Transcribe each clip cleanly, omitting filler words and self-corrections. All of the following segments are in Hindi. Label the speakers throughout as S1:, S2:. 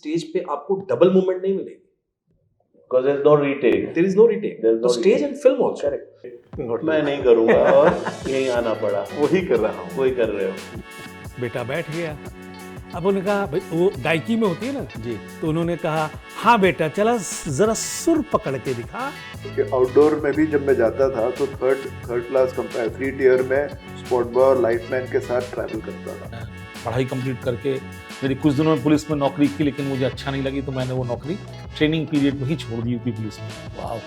S1: स्टेज पे आपको डबल मूवमेंट नहीं मिलेगी,
S2: because there is no retake.
S1: there is no retake.
S2: There is no
S1: तो stage
S2: retake.
S1: And film also
S2: Correct. मैं नहीं करूँगा और यहीं आना पड़ा,
S3: वही कर रहा हूँ।
S2: वही कर रहे हो।
S4: बेटा बैठ गया। अब उन्होंने कहा भाई वो गायकी में होती है ना
S3: जी।
S4: तो उन्होंने कहा हाँ बेटा चला जरा सुर पकड़ के दिखा।
S3: आउटडोर में भी जब मैं जाता था तो थर्ड क्लास फ्री टियर में स्पोर्ट बॉय और लाइटमैन के साथ ट्रैवल करता था।
S5: पढ़ाई कंप्लीट करके मेरी कुछ दिनों में पुलिस में नौकरी की, लेकिन मुझे अच्छा नहीं लगी तो मैंने वो नौकरी ट्रेनिंग पीरियड में ही छोड़ दी यूपी पुलिस में।
S3: Wow.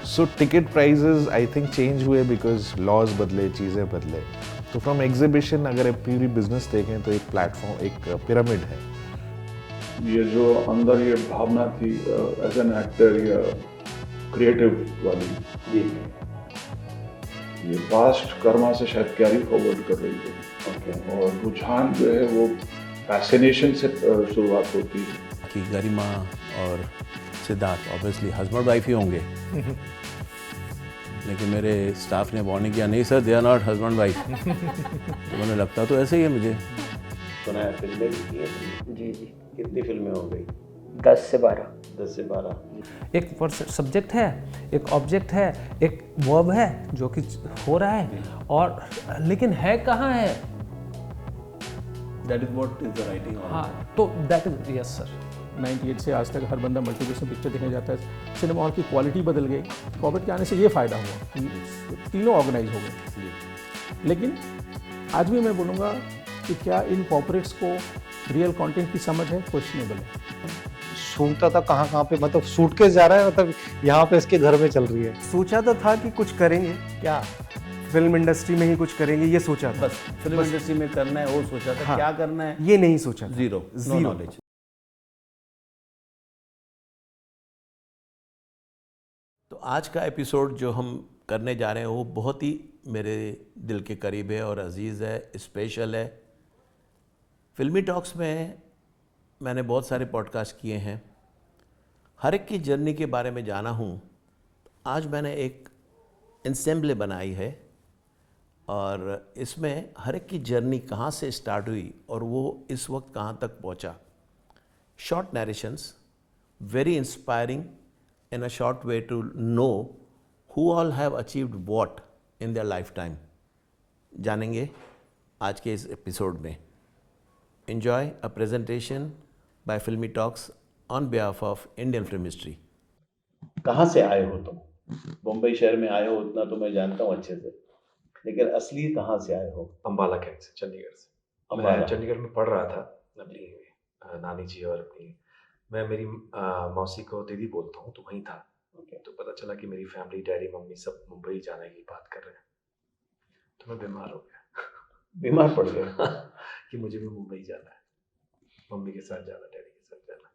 S3: So ticket prices I think change हुए बिकॉज लॉज बदले, चीज़ें बदले। तो फ्रॉम एग्जीबिशन अगर पूरी बिजनेस देखें तो एक प्लेटफॉर्म, एक पिरामिड है।
S6: ये जो अंदर ये भावना थी एज एन एक्टर या क्रिएटिव वाली, ये पास्ट कर्मा से शायद कैरी फॉरवर्ड कर रही है। और रुझान जो है वो फैसिनेशन से शुरुआत होती है
S7: कि गरिमा और सिद्धार्थ ऑब्वियसली हस्बैंड वाइफ ही होंगे लेकिन मेरे स्टाफ ने वार्निंग किया नहीं sir they are not husband wife. तो मैंने लगता तो ऐसे ही है मुझे।
S2: सुना है फिल्में भी की हैं?
S8: जी जी,
S2: कितनी फिल्में हो गई?
S8: 10 से 12।
S2: 10 से 12।
S9: एक सब्जेक्ट है, एक ऑब्जेक्ट है, एक वर्ब है जो कि हो रहा है और लेकिन है कहाँ है?
S7: That is what is the writing.
S9: हाँ तो दैट इज यस सर।
S5: 98 से आज तक हर बंदा मल्टीप्लेक्स में पिक्चर देखने जाता है। सिनेमा हॉल की क्वालिटी बदल गई। कोविड के आने से ये फ़ायदा हुआ, तीनों ऑर्गेनाइज हो गए। लेकिन आज भी मैं बोलूँगा कि क्या इन कॉर्पोरेट्स को रियल कंटेंट की समझ है? क्वेश्चनेबल है।
S10: सूंघता था कहाँ पे, मतलब सूटकेस जा रहा है, मतलब यहाँ पे इसके घर में चल रही है।
S8: सोचा तो था कि कुछ करेंगे, क्या फिल्म इंडस्ट्री में ही कुछ करेंगे, ये सोचा था।
S7: बस फिल्म इंडस्ट्री में करना है वो सोचा था।
S8: हाँ,
S7: क्या करना है
S8: ये नहीं सोचा था।
S7: Zero knowledge. तो आज का एपिसोड जो हम करने जा रहे हैं वो बहुत ही मेरे दिल के करीब है और अजीज़ है, स्पेशल है। फिल्मी टॉक्स में मैंने बहुत सारे पॉडकास्ट किए हैं, हर एक की जर्नी के बारे में जाना हूँ। आज मैंने एक एंसेम्बल बनाई है और इसमें हर एक की जर्नी कहाँ से स्टार्ट हुई और वो इस वक्त कहाँ तक पहुँचा। Short narrations, very inspiring in a short way to know who all have achieved what in their lifetime, जानेंगे आज के इस एपिसोड में। Enjoy a presentation by Filmy Talks on behalf of Indian Film History.
S2: कहाँ से आए हो तुम? मुंबई शहर में आए हो उतना तो मैं जानता हूँ अच्छे से, लेकिन असली कहाँ से आए हो?
S1: अम्बाला कैंट से, चंडीगढ़ से। मैं चंडीगढ़ में पढ़ रहा था अपनी नानी जी और अपनी, मैं मेरी मौसी को दीदी बोलता हूँ, तो वहीं था। तो पता चला कि मेरी फैमिली, डैडी मम्मी सब मुंबई जाने की बात कर रहे हैं, तो मैं बीमार हो गया।
S2: बीमार पड़ गए
S1: कि मुझे भी मुंबई जाना है, मम्मी के साथ जाना, डैडी के साथ जाना।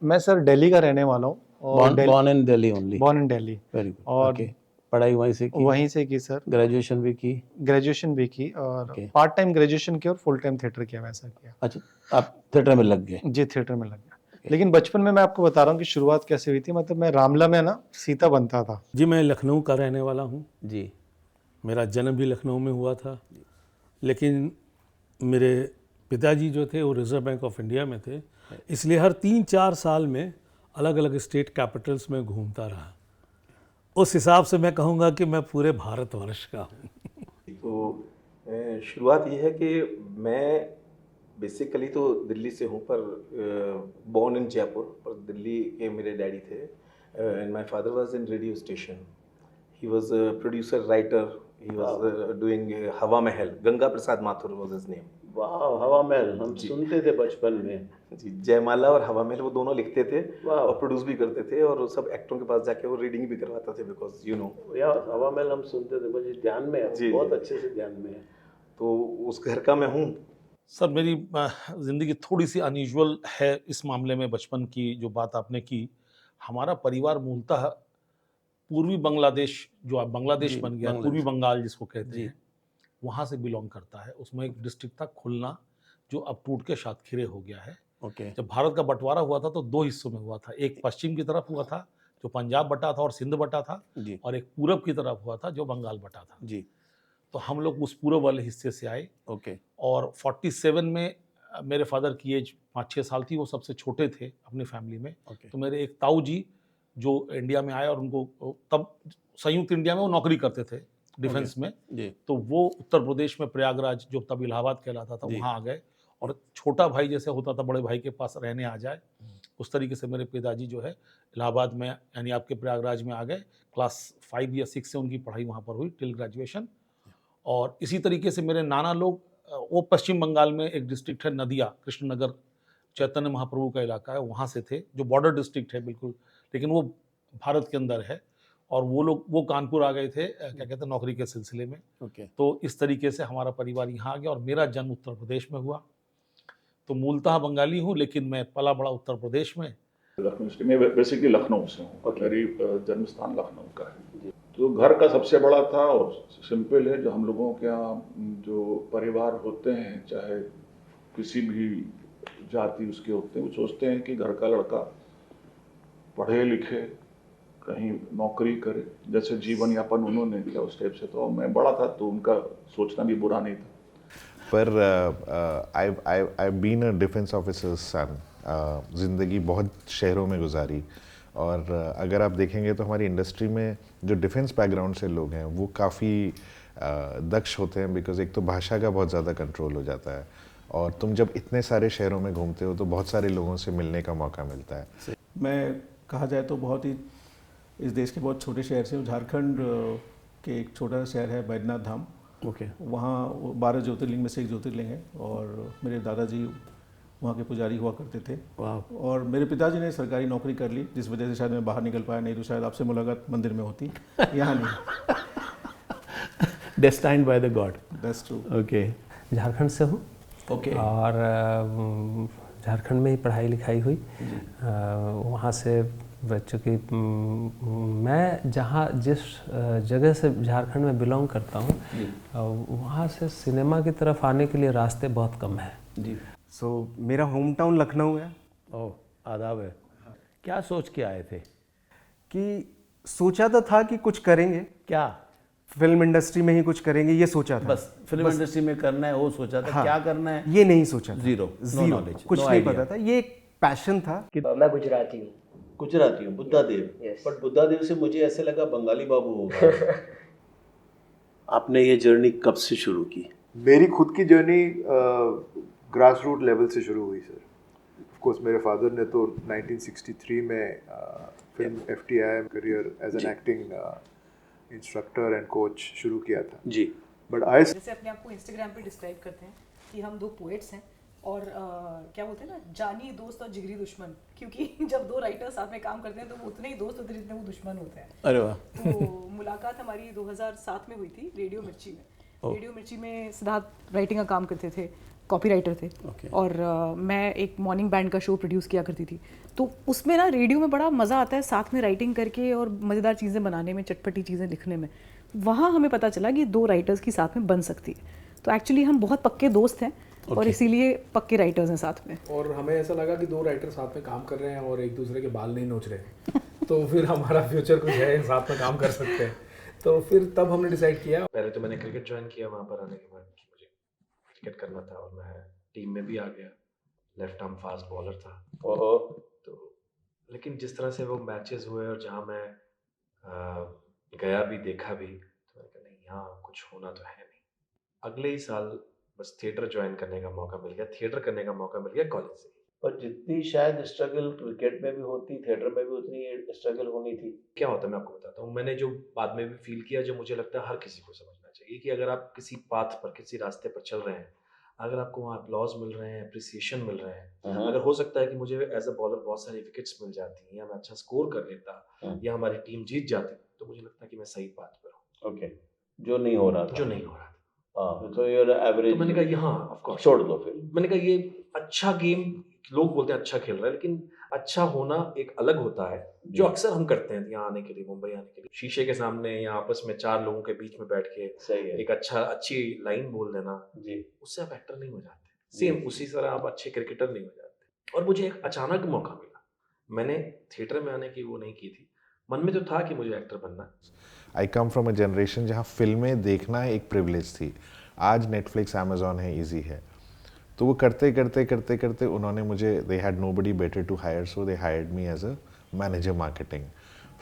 S10: मैं सर दिल्ली का रहने वाला हूँ।
S7: Born in Delhi only.
S10: Born in Delhi.
S7: Very good.
S10: और
S7: Okay. पढ़ाई वहीं से की?
S10: वहीं से की सर।
S7: ग्रेजुएशन भी की?
S10: ग्रेजुएशन भी की और पार्ट टाइम ग्रेजुएशन की और फुल टाइम थिएटर किया, वैसा किया।
S7: अच्छा, आप थिएटर में लग गए?
S10: जी, थिएटर में लग गया। लेकिन बचपन में मैं आपको बता रहा हूँ कि शुरुआत कैसे हुई थी। मतलब मैं रामला में ना सीता बनता था।
S4: जी मैं लखनऊ का रहने वाला हूँ
S7: जी।
S4: मेरा जन्म भी लखनऊ में हुआ था, लेकिन मेरे पिताजी जो थे वो रिजर्व बैंक ऑफ इंडिया में थे, इसलिए हर 3-4 साल में अलग अलग स्टेट कैपिटल्स में घूमता रहा। उस हिसाब से मैं कहूँगा कि मैं पूरे भारतवर्ष का हूँ।
S1: तो शुरुआत ये है कि मैं बेसिकली तो दिल्ली से हूँ, पर बॉर्न इन जयपुर, पर दिल्ली के मेरे डैडी थे and my father was in radio station. He was producer, writer, he was doing हवा महल। Ganga Prasad Mathur was his name.
S2: वाह, हवा महल हम सुनते थे बचपन में
S1: जी। जयमाला और हवा महल वो दोनों लिखते थे और प्रोड्यूस भी करते थे, और सब एक्टरों के पास जाके वो रीडिंग भी करवाते थे, बिकॉज यू नो
S2: यार हवा महल हम सुनते थे, मुझे ध्यान में है, बहुत अच्छे से ध्यान में है।
S1: तो उस घर का मैं हूँ।
S5: सर मेरी ज़िंदगी थोड़ी सी अनयूजुअल है इस मामले में। बचपन की जो बात आपने की, हमारा परिवार मूलतः पूर्वी बांग्लादेश, जो अब बांग्लादेश बन गया, पूर्वी बंगाल जिसको कहते हैं, वहाँ से बिलोंग करता है। उसमें एक डिस्ट्रिक्ट था खुलना, जो अब टूट के सातखीरे हो गया है। जब भारत का बंटवारा हुआ था तो 2 हिस्सों में हुआ था। एक पश्चिम की तरफ हुआ था जो पंजाब बटा था और सिंध बटा था, और एक पूरब की तरफ हुआ था जो बंगाल बटा था। तो हम लोग उस पूर्व वाले हिस्से से आए। और 47 में मेरे फादर की एज 5-6 साल थी, वो सबसे छोटे थे अपनी फैमिली में।
S7: ओके।
S5: तो मेरे एक ताऊ जी जो इंडिया में आए और उनको तब संयुक्त इंडिया में वो नौकरी करते थे डिफेंस में,
S7: जी
S5: तो वो उत्तर प्रदेश में प्रयागराज जो तब इलाहाबाद कहलाता था
S7: जी।
S5: वहाँ आ गए, और छोटा भाई जैसे होता था बड़े भाई के पास रहने आ जाए, उस तरीके से मेरे पिताजी जो है इलाहाबाद में यानी आपके प्रयागराज में आ गए। क्लास 5 या 6 से उनकी पढ़ाई वहाँ पर हुई टिल ग्रेजुएशन। और इसी तरीके से मेरे नाना लोग वो पश्चिम बंगाल में एक डिस्ट्रिक्ट है नदिया, कृष्णनगर, चैतन्य महाप्रभु का इलाका है, वहाँ से थे, जो बॉर्डर डिस्ट्रिक्ट है बिल्कुल, लेकिन वो भारत के अंदर है। और वो लोग वो कानपुर आ गए थे क्या कहते हैं नौकरी के सिलसिले में।
S7: ओके।
S5: तो इस तरीके से हमारा परिवार यहाँ आ गया और मेरा जन्म उत्तर प्रदेश में हुआ। तो मूलतः बंगाली हूँ, लेकिन मैं पला बड़ा उत्तर प्रदेश में।
S6: लखनऊ से, मैं बेसिकली लखनऊ से हूँ, मेरी जन्म स्थान लखनऊ का है। तो घर का सबसे बड़ा था और सिंपल है, जो हम लोगों के यहाँ जो परिवार होते हैं, चाहे किसी भी जाति उसके होते हैं, वो सोचते हैं कि घर का लड़का पढ़े लिखे, कहीं नौकरी करे, जैसे जीवन यापन उन्होंने किया उस टाइप से। तो मैं बड़ा था तो उनका सोचना भी बुरा नहीं था।
S3: पर I been a defence officer son, ज़िंदगी बहुत शहरों में गुजारी, और अगर आप देखेंगे तो हमारी इंडस्ट्री में जो डिफेंस बैकग्राउंड से लोग हैं वो काफ़ी दक्ष होते हैं, बिकॉज एक तो भाषा का बहुत ज़्यादा कंट्रोल हो जाता है, और तुम जब इतने सारे शहरों में घूमते हो तो बहुत सारे लोगों से मिलने का मौका मिलता है।
S11: मैं कहा जाए तो बहुत ही इस देश के बहुत छोटे शहर से, झारखंड के एक छोटा सा शहर है बैद्यनाथ धाम।
S7: ओके।
S11: वहाँ 12 ज्योतिर्लिंग में से एक ज्योतिर्लिंग है, और मेरे दादाजी वहाँ के पुजारी हुआ करते थे।
S7: वाह।
S11: और मेरे पिताजी ने सरकारी नौकरी कर ली, जिस वजह से शायद मैं बाहर निकल पाया, नहीं तो शायद आपसे मुलाकात मंदिर में होती, यहाँ नहीं।
S7: Destined by the God.
S11: That's true.
S7: Okay.
S9: Jharkhand से हूँ।
S7: ओके।
S9: और झारखंड में ही पढ़ाई लिखाई हुई। वहाँ से चूँकि मैं जिस जगह से झारखंड में बिलोंग करता हूँ, वहाँ से सिनेमा की तरफ आने के लिए रास्ते बहुत कम हैं
S7: जी।
S8: सो मेरा होम टाउन लखनऊ है।
S7: ओह, आदाब है। क्या सोच के आए थे?
S8: कि सोचा तो था कि कुछ करेंगे,
S7: क्या
S8: फिल्म इंडस्ट्री में ही कुछ करेंगे, ये सोचा था।
S7: बस फिल्म इंडस्ट्री में करना है वो सोचा था।
S8: हाँ,
S7: क्या करना है
S8: ये नहीं सोचा था।
S7: जीरो नॉलेज,
S8: कुछ नहीं पता था, ये एक पैशन था।
S12: मैं गुजराती हूँ।
S2: गुजराती हूँ, बुद्धा देव। बट बुद्धा देव से मुझे ऐसे लगा बंगाली बाबू होगा। आपने ये जर्नी कब से शुरू की?
S13: मेरी खुद की जर्नी ग्रास रूट लेवल से शुरू हुई सर। ऑफ कोर्स मेरे फादर ने तो 1963 में film FTI career as an acting instructor and coach शुरू किया था
S2: जी।
S13: बट
S14: जैसे अपने आप को इंस्टाग्राम पे डिस्क्राइब करते हैं कि हम 2 पोएट्स हैं, और क्या बोलते हैं ना, जानी दोस्त और जिगरी दुश्मन, क्योंकि जब 2 राइटर्स साथ में काम करते हैं तो वो उतने ही दोस्त होते हैं जितने वो दुश्मन होते हैं।
S7: अरे वाह।
S14: तो मुलाकात हमारी 2007 में हुई थी रेडियो मिर्ची में। रेडियो मिर्ची में सिद्धार्थ राइटिंग का काम करते थे, कॉपी राइटर थे। और मैं एक मॉर्निंग बैंड का शो प्रोड्यूस किया करती थी। तो उसमें ना रेडियो में बड़ा मज़ा आता है साथ में राइटिंग करके और मज़ेदार चीज़ें बनाने में, चटपटी चीज़ें लिखने में। वहाँ हमें पता चला कि 2 राइटर्स की साथ में बन सकती है। तो एक्चुअली हम बहुत पक्के दोस्त हैं और इसीलिए पक्के राइटर्स हैं साथ में।
S15: और हमें ऐसा लगा कि 2 राइटर साथ में काम कर रहे हैं और एक दूसरे के बाल नहीं नोच रहे तो फिर हमारा फ्यूचर कुछ है, साथ में काम कर सकते हैं। तो फिर तब हमने डिसाइड किया।
S1: पहले तो मैंने क्रिकेट ज्वाइन किया, वहाँ पर आने के बाद मुझे क्रिकेट करना था और मैं टीम में भी आ गया। लेफ्ट आर्म फास्ट बॉलर था। तो लेकिन जिस तरह से वो मैचेस हुए और जहाँ मैं गया भी, देखा भी, तो मैंने कहा नहीं, यहाँ कुछ होना तो है नहीं। अगले ही साल बस थिएटर ज्वाइन करने का मौका मिल गया, थिएटर करने का मौका मिल गया कॉलेज से।
S2: और जितनी शायद स्ट्रगल क्रिकेट में भी होती, थिएटर में भी उतनी स्ट्रगल होनी थी।
S1: क्या होता है मैं आपको बताता हूँ। मैंने जो बाद में भी फील किया, जो मुझे लगता है हर किसी को समझना चाहिए, कि अगर आप किसी पाथ पर, किसी रास्ते पर चल रहे हैं, अगर आपको वहाँ अपलॉज मिल रहे हैं, अप्रिसिएशन मिल रहे हैं, अगर हो सकता है कि मुझे एज अ बॉलर बहुत सारी विकेट्स मिल जाती, या मैं अच्छा स्कोर कर लेता, या हमारी टीम जीत जाती, तो मुझे लगता है कि मैं सही पाथ पर हूँ।
S2: ओके। जो नहीं हो रहा था।
S1: जो नहीं हो रहा था।
S2: तो ये एवरेज।
S1: तो मैंने कहा यहाँ ऑफ कोर्स
S2: छोड़ दो। फिर
S1: मैंने कहा ये अच्छा गेम, लोग बोलते हैं अच्छा खेल रहा है, लेकिन अच्छा होना एक अलग होता है, जो अक्सर हम करते हैं यहाँ आने के लिए, मुंबई आने के लिए, शीशे के सामने या आपस में 4 लोगों के बीच में बैठ के
S2: सही है,
S1: एक अच्छी लाइन बोल देना जी, उससे आप एक्टर नहीं हो जाते। सेम उसी तरह आप अच्छे क्रिकेटर नहीं हो जाते। और मुझे एक अचानक मौका मिला, मैंने थिएटर में आने की वो नहीं की थी, मन में तो था कि मुझे एक्टर बनना है।
S3: आई कम फ्रॉम अ जनरेशन जहाँ फिल्में देखना एक प्रिविलेज थी। आज नेटफ्लिक्स, अमेजॉन है, इजी है। तो वो करते करते करते करते उन्होंने मुझे, they had nobody better to hire, so they hired me as a manager marketing.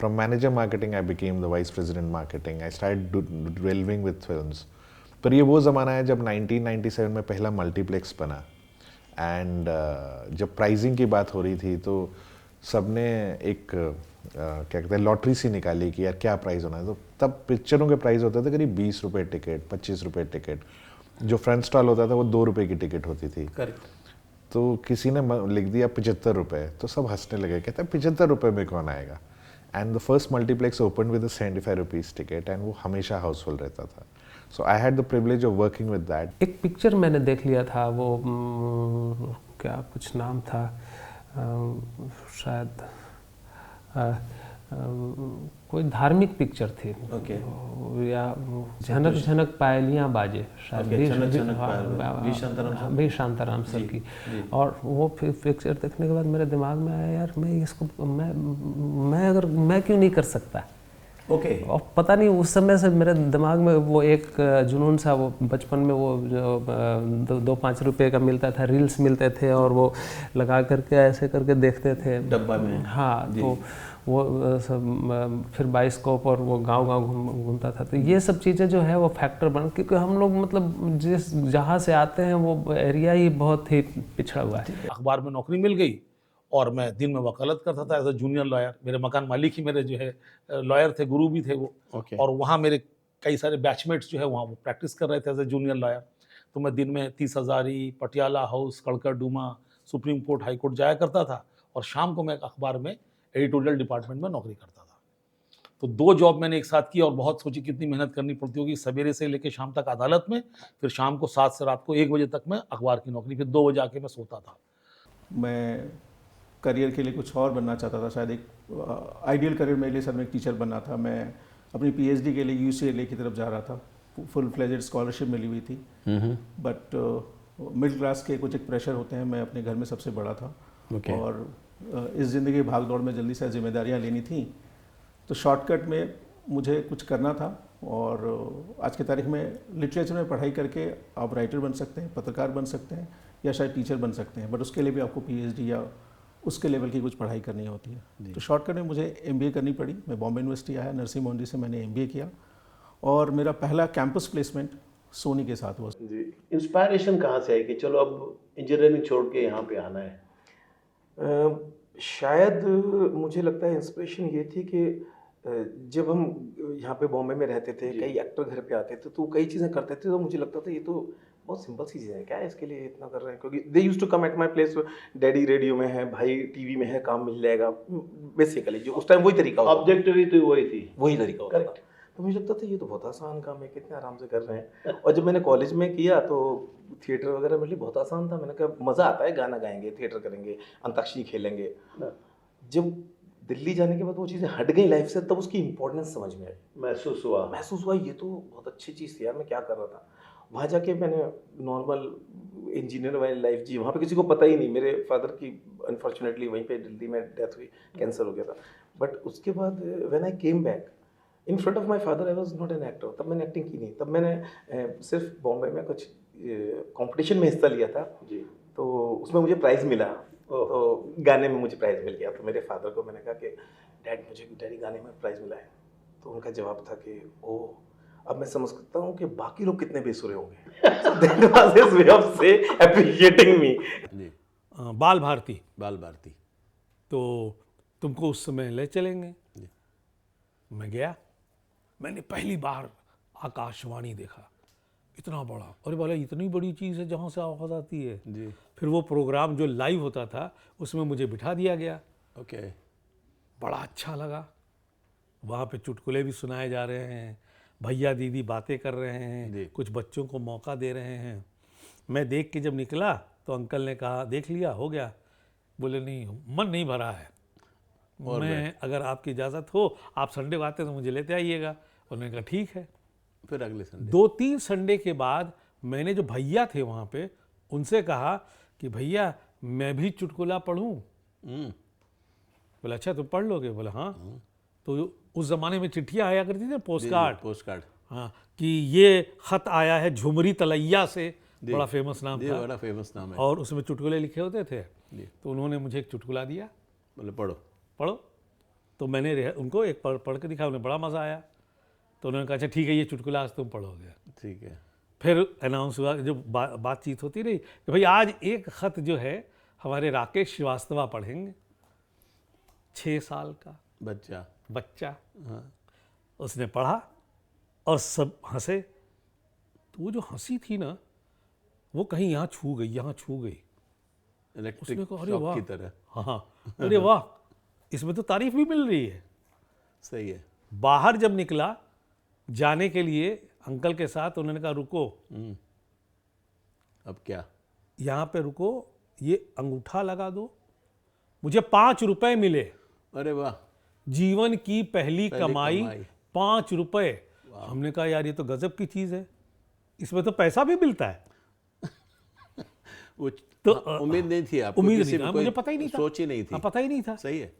S3: From manager marketing, I became the vice president marketing. I started delving with films. पर ये वो ज़माना है जब 1997 में पहला मल्टीप्लेक्स बना, एंड जब प्राइजिंग की बात हो रही थी तो सबने एक क्या कहते हैं लॉटरी सी निकाली कि यार क्या प्राइस होना है. तो तब पिक्चरों के प्राइस होते थे करीब 20 रुपये टिकट, 25 रुपये टिकट. जो फ्रंट स्टॉल होता था वो 2 रुपये की टिकट होती थी.
S7: करेक्ट.
S3: तो किसी ने लिख दिया 75 रुपये, तो सब हंसने लगे, कहते हैं 75 रुपये में कौन आएगा. And the first multiplex open with 75 rupees ticket, and वो हमेशा हाउसफुल रहता था. So I had the privilege of working with that.
S9: एक पिक्चर मैंने देख लिया था, वो क्या कुछ नाम था, शायद कोई धार्मिक पिक्चर थी.
S7: ओके.
S9: या झनक झनक पायलियाँ बाजे, शायद भी शांताराम सर की. और वो पिक्चर देखने के बाद मेरे दिमाग में आया, यार मैं इसको मैं क्यों नहीं कर सकता.
S7: ओके.
S9: और पता नहीं उस समय से मेरे दिमाग में वो एक जुनून सा, वो बचपन में वो जो 2-5 रुपए का मिलता था, रील्स मिलते थे और वो लगा करके ऐसे करके देखते थे
S7: डब्बा में.
S9: हाँ. तो वो सब फिर बाइस्कोप और वो गांव-गांव घूमता था. तो ये सब चीज़ें जो है वो फैक्टर बन, क्योंकि हम लोग मतलब जिस जहाँ से आते हैं वो एरिया ही बहुत ही पिछड़ा हुआ है.
S5: अखबार में नौकरी मिल गई और मैं दिन में वकालत करता था एज अ जूनियर लॉयर. मेरे मकान मालिक ही मेरे जो है लॉयर थे, गुरु भी थे वो. और वहाँ मेरे कई सारे बैचमेट्स जो है वहाँ वो प्रैक्टिस कर रहे थे एज अ जूनियर लॉयर. तो मैं दिन में 30 Hazari, Patiala house, कड़कर Duma, supreme court, high court जाया करता था. और शाम को मैं एक अखबार में एडिटोरियल डिपार्टमेंट में नौकरी करता था. तो 2 जॉब मैंने एक साथ की और बहुत सोची कितनी मेहनत करनी पड़ती होगी. सवेरे से लेकर शाम तक अदालत में, फिर शाम को 7 से रात को 1 बजे तक मैं अखबार की नौकरी, फिर 2 बजे आके मैं सोता था.
S11: मैं करियर के लिए कुछ और बनना चाहता था. शायद एक आइडियल करियर मेरे लिए सर में एक टीचर बनना था. मैं अपनी पीएचडी के लिए UCLA की तरफ जा रहा था. फुल फ्लेजेड स्कॉलरशिप मिली हुई थी. बट मिडिल क्लास के कुछ एक प्रेशर होते हैं. मैं अपने घर में सबसे बड़ा था. और इस ज़िंदगी भाग दौड़ में जल्दी से जिम्मेदारियां लेनी थी. तो शॉर्टकट में मुझे कुछ करना था. और आज की तारीख में लिटरेचर में पढ़ाई करके आप राइटर बन सकते हैं, पत्रकार बन सकते हैं, या शायद टीचर बन सकते हैं. बट उसके लिए भी आपको PhD या उसके लेवल की कुछ पढ़ाई करनी होती है. तो शॉर्टकट में मुझे MBA करनी पड़ी. मैं बॉम्बे यूनिवर्सिटी आया, नरसिंह मोहन से मैंने MBA किया और मेरा पहला कैंपस प्लेसमेंट सोनी के साथ हुआ.
S2: जी. इंस्पायरेशन कहाँ से आई कि चलो अब इंजीनियरिंग छोड़ के यहाँ पे आना है?
S1: शायद मुझे लगता है इंस्पिरेशन ये थी कि जब हम यहाँ पे बॉम्बे में रहते थे, कई एक्टर घर पे आते थे तो कई चीज़ें करते थे, तो मुझे लगता था ये तो बहुत सिंपल सी चीज़ें हैं, क्या है इसके लिए इतना कर रहे हैं. क्योंकि they used to come at my place, daddy radio में है, भाई टीवी में है, काम मिल जाएगा. बेसिकली जो उस टाइम वही तरीका होता,
S2: ऑब्जेक्टिव तो वही थी,
S1: वही तरीका होता था. तो मुझे लगता था ये तो बहुत आसान काम है, कितने आराम से कर रहे हैं. और जब मैंने कॉलेज में किया तो थिएटर वगैरह मेरे लिए बहुत आसान था. मैंने कहा मज़ा आता है, गाना गाएंगे, थिएटर करेंगे, अंताक्षरी खेलेंगे. जब दिल्ली जाने के बाद वो चीज़ें हट गई लाइफ से, तब उसकी इंपॉर्टेंस समझ में आई.
S2: महसूस हुआ ये तो बहुत अच्छी चीज़ थी यार, मैं क्या कर रहा था. वहाँ जाके मैंने नॉर्मल इंजीनियर वाली लाइफ जी. वहाँ पे किसी को पता ही नहीं. मेरे फादर की अनफॉर्चुनेटली वहीं पे दिल्ली में डेथ हुई, कैंसर हो गया था. बट उसके बाद when I came back in front of my father, I was not an actor. तब मैंने एक्टिंग की नहीं. तब मैंने सिर्फ बॉम्बे में कुछ कंपटीशन में हिस्सा लिया था जी. तो उसमें मुझे प्राइज़ मिला. तो गाने में मुझे प्राइज़ मिल गया. तो मेरे फादर को मैंने कहा कि डैडी गाने में प्राइज़ मिला है. तो उनका जवाब था कि ओह, अब मैं समझ सकता हूँ कि बाकी लोग कितने बेसुरे होंगे. So that was his way of say appreciating me.
S4: बाल भारती. तो तुमको उस समय ले चलेंगे. मैं गया. मैंने पहली बार आकाशवाणी देखा, इतना बड़ा. अरे बोला इतनी बड़ी चीज़ है जहाँ से आवाज़ आती है जी. फिर वो प्रोग्राम जो लाइव होता था उसमें मुझे बिठा दिया गया.
S7: ओके.
S4: बड़ा अच्छा लगा. वहाँ पे चुटकुले भी सुनाए जा रहे हैं, भैया दीदी बातें कर रहे हैं, कुछ बच्चों को मौका दे रहे हैं. मैं देख के जब निकला तो अंकल ने कहा देख लिया, हो गया? बोले नहीं, मन नहीं भरा है. मैं अगर आपकी इजाज़त हो, आप संडे को आते तो मुझे लेते आइएगा. उन्होंने कहा ठीक है.
S7: फिर अगले संडे
S4: 2-3 संडे के बाद मैंने जो भैया थे वहाँ पे उनसे कहा कि भैया मैं भी चुटकुला पढ़ूँ. बोला अच्छा तुम पढ़ लोगे? बोला हाँ. तो उस ज़माने में चिट्ठियाँ आया करती थी, पोस्ट कार्ड.
S7: Post card.
S4: हाँ, कि ये ख़त आया है झुमरी तलैया से, बड़ा फेमस नाम था,
S7: बड़ा फेमस नाम है।
S4: और उसमें चुटकुले लिखे होते थे। तो उन्होंने मुझे एक चुटकुला दिया,
S7: बोले पढ़ो
S4: पढ़ो। तो मैंने उनको एक पढ़ के दिखाया, उन्हें बड़ा मज़ा आया। तो उन्होंने कहा अच्छा ठीक है, ये चुटकुला आज तुम पढ़ोगे।
S7: ठीक है।
S4: फिर अनाउंस हुआ, जो बातचीत होती रही कि भाई आज एक ख़त जो है हमारे राकेश श्रीवास्तव पढ़ेंगे। 6 साल का बच्चा
S7: हाँ।
S4: उसने पढ़ा और सब हंसे। तो वो जो हंसी थी ना, वो कहीं यहाँ छू गई, यहाँ छू गई।
S7: इलेक्ट्रिक
S4: उसने कहा अरे
S7: शॉक
S4: वाह,
S7: की तरह।
S4: हाँ, अरे वाह, इसमें तो तारीफ भी मिल रही है।
S7: सही है।
S4: बाहर जब निकला जाने के लिए अंकल के साथ, उन्होंने कहा रुको,
S7: अब क्या,
S4: यहाँ पे रुको, ये अंगूठा लगा दो, मुझे 5 रुपए मिले।
S7: अरे वाह,
S4: जीवन की पहली कमाई 5 रुपए। हमने कहा यार ये तो गजब की चीज़ है, इसमें तो पैसा भी मिलता है।
S7: वो तो उम्मीद नहीं थी आपको?
S4: उम्मीद नहीं था, मुझे पता ही नहीं था,
S7: सोच ही नहीं थी।
S4: पता ही नहीं था।
S7: सही है।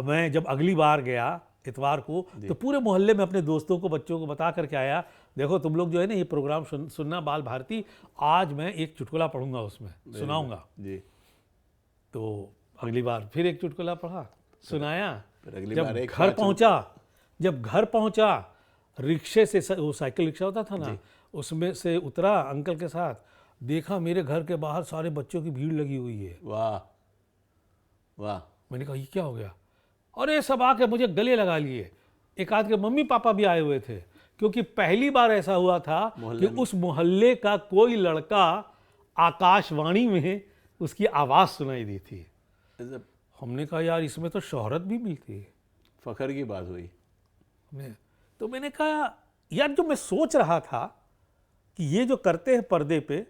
S4: मैं जब अगली बार गया इतवार को, तो पूरे मोहल्ले में अपने दोस्तों को, बच्चों को बता करके आया, देखो तुम लोग जो है ना ये प्रोग्राम सुनना बाल भारती, आज मैं एक चुटकुला पढ़ूंगा, उसमें सुनाऊंगा जी। तो अगली बार फिर एक चुटकुला पढ़ा, सुनाया। जब घर पहुंचा, रिक्शे से, वो साइकिल रिक्शा होता था ना, उसमें से उतरा अंकल के साथ, देखा मेरे घर के बाहर सारे बच्चों की भीड़ लगी हुई है।
S7: वाह वाह।
S4: मैंने कहा ये क्या हो गया? अरे सब आके मुझे गले लगा लिए। एक आध के मम्मी पापा भी आए हुए थे, क्योंकि पहली बार ऐसा हुआ था कि उस मोहल्ले का कोई लड़का आकाशवाणी में उसकी आवाज़ सुनाई दी थी। हमने कहा यार इसमें तो शोहरत भी मिलती है,
S7: फखर की बात हुई।
S4: तो मैंने कहा यार जो मैं सोच रहा था कि ये जो करते हैं पर्दे पे,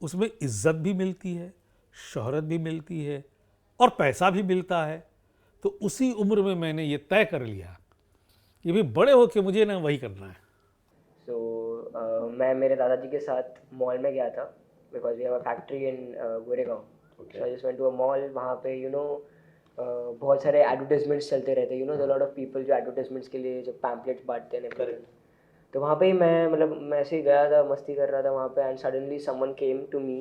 S4: उसमें इज्जत भी मिलती है, शोहरत भी मिलती है और पैसा भी मिलता है। तो उसी उम्र में मैंने ये तय कर लिया कि भी बड़े होके मुझे ना वही करना है।
S12: मैं मेरे दादाजी के साथ मॉल में गया था, because we have a factory in Goregaon. So I just went to a mall. वहाँ पे बहुत सारे एडवर्टाइजमेंट्स चलते रहते हैं, लॉट ऑफ पीपल जो एडवर्टाइजमेंट्स के लिए जो पैम्पलेट्स बांटते हैं। तो वहाँ पे ही मैं ऐसे ही गया था, मस्ती कर रहा था वहाँ पे, and suddenly someone came to me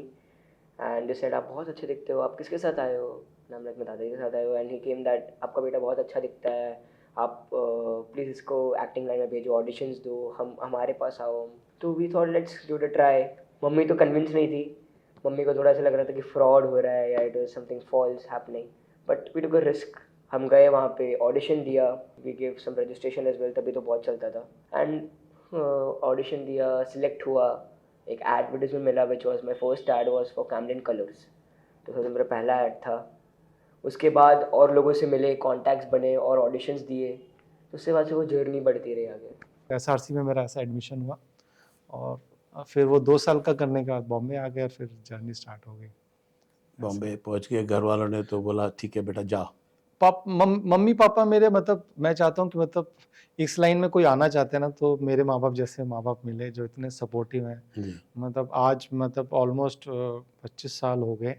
S12: and they said आप बहुत अच्छे दिखते हो, आप किसके साथ आए हो? नाम मैं दादाजी के साथ आए हो। एंड ही केम दैट आपका बेटा बहुत अच्छा दिखता है, आप प्लीज़ इसको एक्टिंग लाइन में भेजो, ऑडिशंस दो, हमारे पास आओ। तो we thought let's give it a try. Mummy तो कन्विंस नहीं थी, मम्मी को थोड़ा ऐसा लग रहा था कि फ्रॉड हो रहा है या it was something false happening, but we took a risk. हम गए वहाँ पे, ऑडिशन दिया, we give some registration as well, तभी तो बहुत चलता था। एंड ऑडिशन दिया, सिलेक्ट हुआ, एक एडवर्टाइजमेंट मिला, which was my first aid was for Camlin colours. तो फिर मेरा पहला ऐड था। उसके बाद और लोगों से मिले, कॉन्टैक्ट्स बने और ऑडिशंस दिए, तो उसके बाद से वो जर्नी बढ़ती रही आगे।
S10: SRC में मेरा ऐसा एडमिशन हुआ और फिर वो 2 साल का करने के बाद बॉम्बे आ गया, फिर जर्नी स्टार्ट हो गई।
S7: बॉम्बे पहुंच के घर वालों ने तो बोला ठीक है बेटा जा।
S10: मम्मी पापा मेरे, मतलब मैं चाहता हूँ कि मतलब इस लाइन में कोई आना चाहते हैं ना, तो मेरे माँ बाप जैसे माँ बाप मिले जो इतने सपोर्टिव हैं। मतलब आज मतलब ऑलमोस्ट 25 साल हो गए।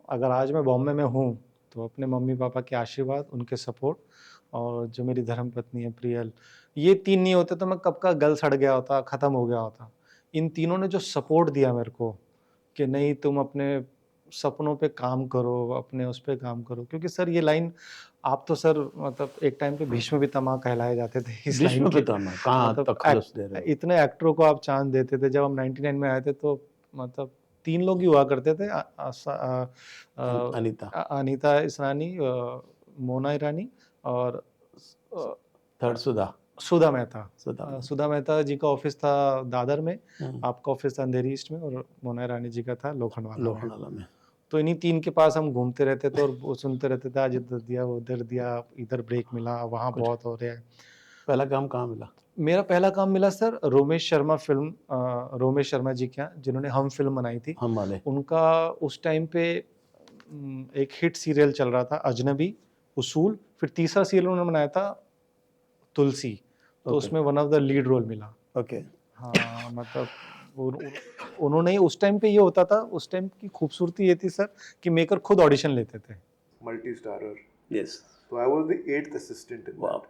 S10: अगर आज मैं बॉम्बे में हूँ तो अपने मम्मी पापा के आशीर्वाद, उनके सपोर्ट, और जो मेरी धर्म पत्नी है प्रियल, ये 3 नहीं होते तो मैं कब का गल सड़ गया होता, ख़त्म हो गया होता। इन तीनों ने जो सपोर्ट दिया मेरे को कि नहीं तुम अपने सपनों पे काम करो, अपने उस पे काम करो, क्योंकि सर ये लाइन आप तो सर मतलब एक टाइम पे भीष्म पितामह कहलाए जाते थे इस लाइन के। मतलब इतने एक्टरों को आप चांस देते थे। जब हम 99 में आए थे तो मतलब 3 लोग ही हुआ करते थे, अनीता इसरानी, मोना ईरानी और
S7: थर्ड
S10: सुधा मेहता जी का ऑफिस था दादर में, आपका ऑफिस था अंधेरी ईस्ट में, और मोना ईरानी जी का था लोखंडवाला में। तो इन्हीं 3 के पास हम घूमते रहते थे और वो सुनते रहते थे, आज इधर दिया, उधर दिया, इधर ब्रेक मिला, वहाँ बहुत हो रहा है।
S7: पहला काम कहाँ मिला?
S10: मेरा पहला काम मिला सर रोमेश शर्मा फिल्म, रोमेश शर्मा जी क्या, जिन्होंने हम फिल्म बनाई थी,
S7: हम वाले।
S10: उनका उस टाइम पे एक हिट सीरियल चल रहा था अजनबी, उसूल, फिर तीसरा सीरियल उन्होंने बनाया था तुलसी, तो उसमें one of the lead role मिला। हाँ, मतलब उन्होंने उस टाइम पे ये होता था, उस टाइम की खूबसूरती ये थी सर कि मेकर खुद ऑडिशन लेते थे।
S13: Multi starrer.
S7: यस।
S13: तो I was the 8th assistant in that,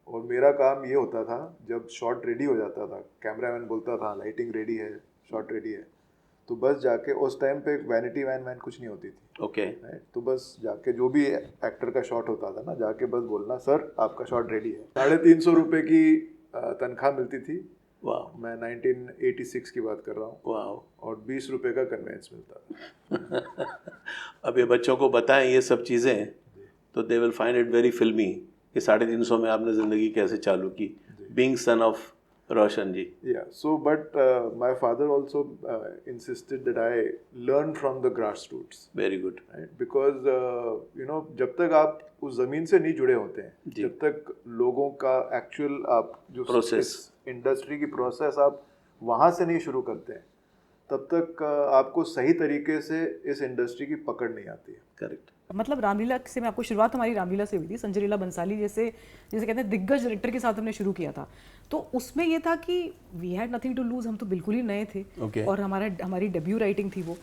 S13: और मेरा काम ये होता था, जब शॉट रेडी हो जाता था, कैमरामैन बोलता था लाइटिंग रेडी है, शॉट रेडी है, तो बस जाके उस टाइम पे वैनिटी वैन कुछ नहीं होती थी।
S7: ओके।
S13: राइट, तो बस जाके जो भी एक्टर का शॉट होता था ना, जाके बस बोलना सर आपका शॉट रेडी है। 350 रुपये की तनख्वाह मिलती थी।
S7: वाह।
S13: मैं 1986 की बात कर रहा हूँ।
S7: वाह।
S13: और 20 रुपये का कन्वेंस मिलता था।
S7: अब ये बच्चों को बताएं ये सब चीज़ें तो they will find it very filmy कि 350 में आपने ज़िंदगी कैसे चालू की, being son of Roshan ji.
S13: Yeah, so but my father also insisted that I learn from the grassroots.
S7: Very good.
S13: Right? Because you know, जब तक आप उस ज़मीन से नहीं जुड़े होते हैं, जब तक लोगों का एक्चुअल आप जो
S7: प्रोसेस,
S13: इंडस्ट्री की प्रोसेस आप वहाँ से नहीं शुरू करते हैं, तब तक आपको सही तरीके से इस इंडस्ट्री की पकड़ नहीं आती है।
S7: करेक्ट।
S14: मतलब रामलीला से मैं आपको शुरुआत हमारी रामलीला से हुई थी। संजय लीला बंसाली जैसे कहते हैं दिग्गज डायरेक्टर के साथ हमने शुरू किया था। तो उसमें ये था कि we had nothing to lose, हम तो बिल्कुल ही नए थे। और हमारी डेब्यू राइटिंग थी वो।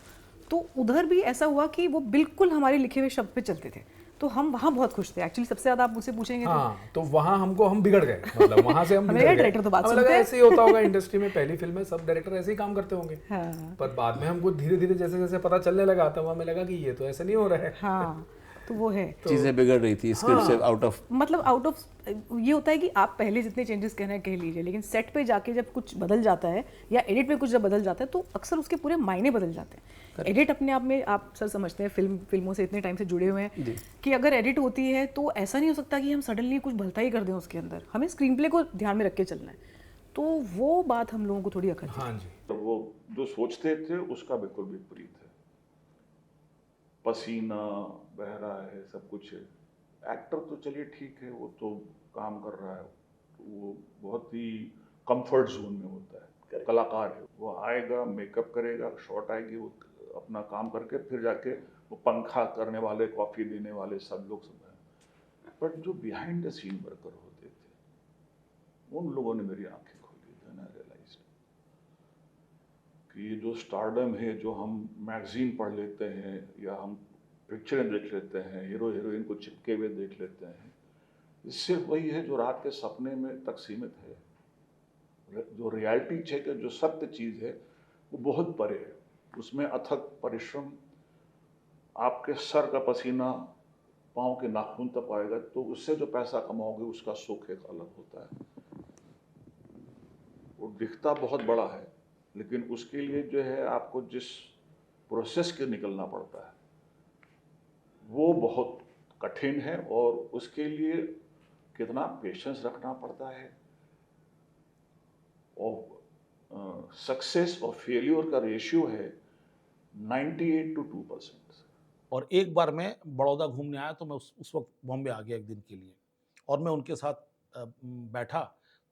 S14: तो उधर भी ऐसा हुआ कि वो बिल्कुल हमारे लिखे हुए शब्द पे चलते थे। तो हम वहाँ बहुत खुश थे एक्चुअली। सबसे ज़्यादा आप मुझसे पूछेंगे
S15: तो वहाँ हम बिगड़ गए, मतलब वहाँ से हम बिगड़ गए।
S14: डायरेक्टर तो बात
S15: हमें लगा ऐसे ही होता होगा इंडस्ट्री में, पहली फिल्म में सब डायरेक्टर ऐसे ही काम करते होंगे। पर बाद में हमको धीरे धीरे जैसे जैसे पता चलने लगा तब हमें लगा कि ये तो ऐसा नहीं हो रहा है।
S14: हाँ, तो वो है,
S7: चीज़ें बिगड़ रही थी स्क्रिप्ट से आउट ऑफ,
S14: मतलब आउट ऑफ। ये होता है कि आप पहले जितने चेंजेस कहना है कह लीजिए, लेकिन सेट पे जाके जब कुछ बदल जाता है या एडिट में कुछ जब बदल जाता है तो अक्सर उसके पूरे मायने बदल जाते हैं। एडिट अपने आप में आप सर समझते हैं, फिल्मों से इतने टाइम से जुड़े हुए हैं कि अगर एडिट होती है तो ऐसा नहीं हो सकता कि हम सडनली कुछ भलता ही कर दें उसके अंदर। हमें स्क्रीन प्ले को ध्यान में रख के चलना है। तो वो बात हम लोगों को थोड़ी अखरती है।
S15: हाँ जी।
S6: तो वो जो सोचते थे उसका बिल्कुल विपरीत है। पसीना बह रहा है, सब कुछ है। एक्टर तो चलिए ठीक है, वो तो काम कर रहा है, वो बहुत ही कंफर्ट जोन में होता है। कलाकार है, वो आएगा, मेकअप करेगा, शॉट आएगी, वो अपना काम करके फिर जाके वो पंखा करने वाले, कॉफ़ी देने वाले सब लोग सब हैं। बट जो बिहाइंड द सीन वर्कर होते थे उन लोगों ने मेरी आंखें खोली। देन आई रियलाइज्ड कि ये जो स्टारडम है, जो हम मैगजीन पढ़ लेते हैं या हम पिक्चरें देख लेते हैं, हीरो हीरोइन को चिपके हुए देख लेते हैं, इससे वही है जो रात के सपने में तक सीमित है। जो रियलिटी चेक है, जो सत्य चीज़ है, वो बहुत परे है। उसमें अथक परिश्रम, आपके सर का पसीना पाँव के नाखून तक आएगा, तो उससे जो पैसा कमाओगे उसका सुख एक अलग होता है। वो दिखता बहुत बड़ा है, लेकिन उसके लिए जो है आपको जिस प्रोसेस के निकलना पड़ता है वो बहुत कठिन है, और उसके लिए कितना पेशेंस रखना पड़ता है। और सक्सेस और फेलियर का रेशियो है 98 to 2%।
S5: और एक बार मैं बड़ौदा घूमने आया तो मैं उस वक्त बॉम्बे आ गया एक दिन के लिए, और मैं उनके साथ बैठा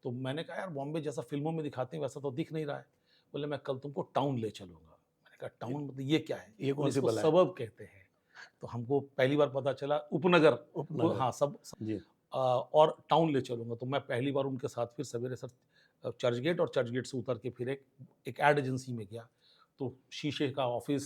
S5: तो मैंने कहा यार बॉम्बे जैसा फिल्मों में दिखाते हैं वैसा तो दिख नहीं रहा है। बोले मैं कल तुमको टाउन ले चलूँगा। मैंने कहा टाउन मतलब ये क्या है?
S7: ये कौन सी बला है?
S5: सबब कहते हैं। तो हमको पहली बार पता चला उपनगर। हाँ सब
S7: जी।
S5: और टाउन ले चलूँगा। तो मैं पहली बार उनके साथ फिर सवेरे सर चर्च गेट, और चर्च गेट से उतर के फिर एक एड एजेंसी में गया। तो शीशे का ऑफिस,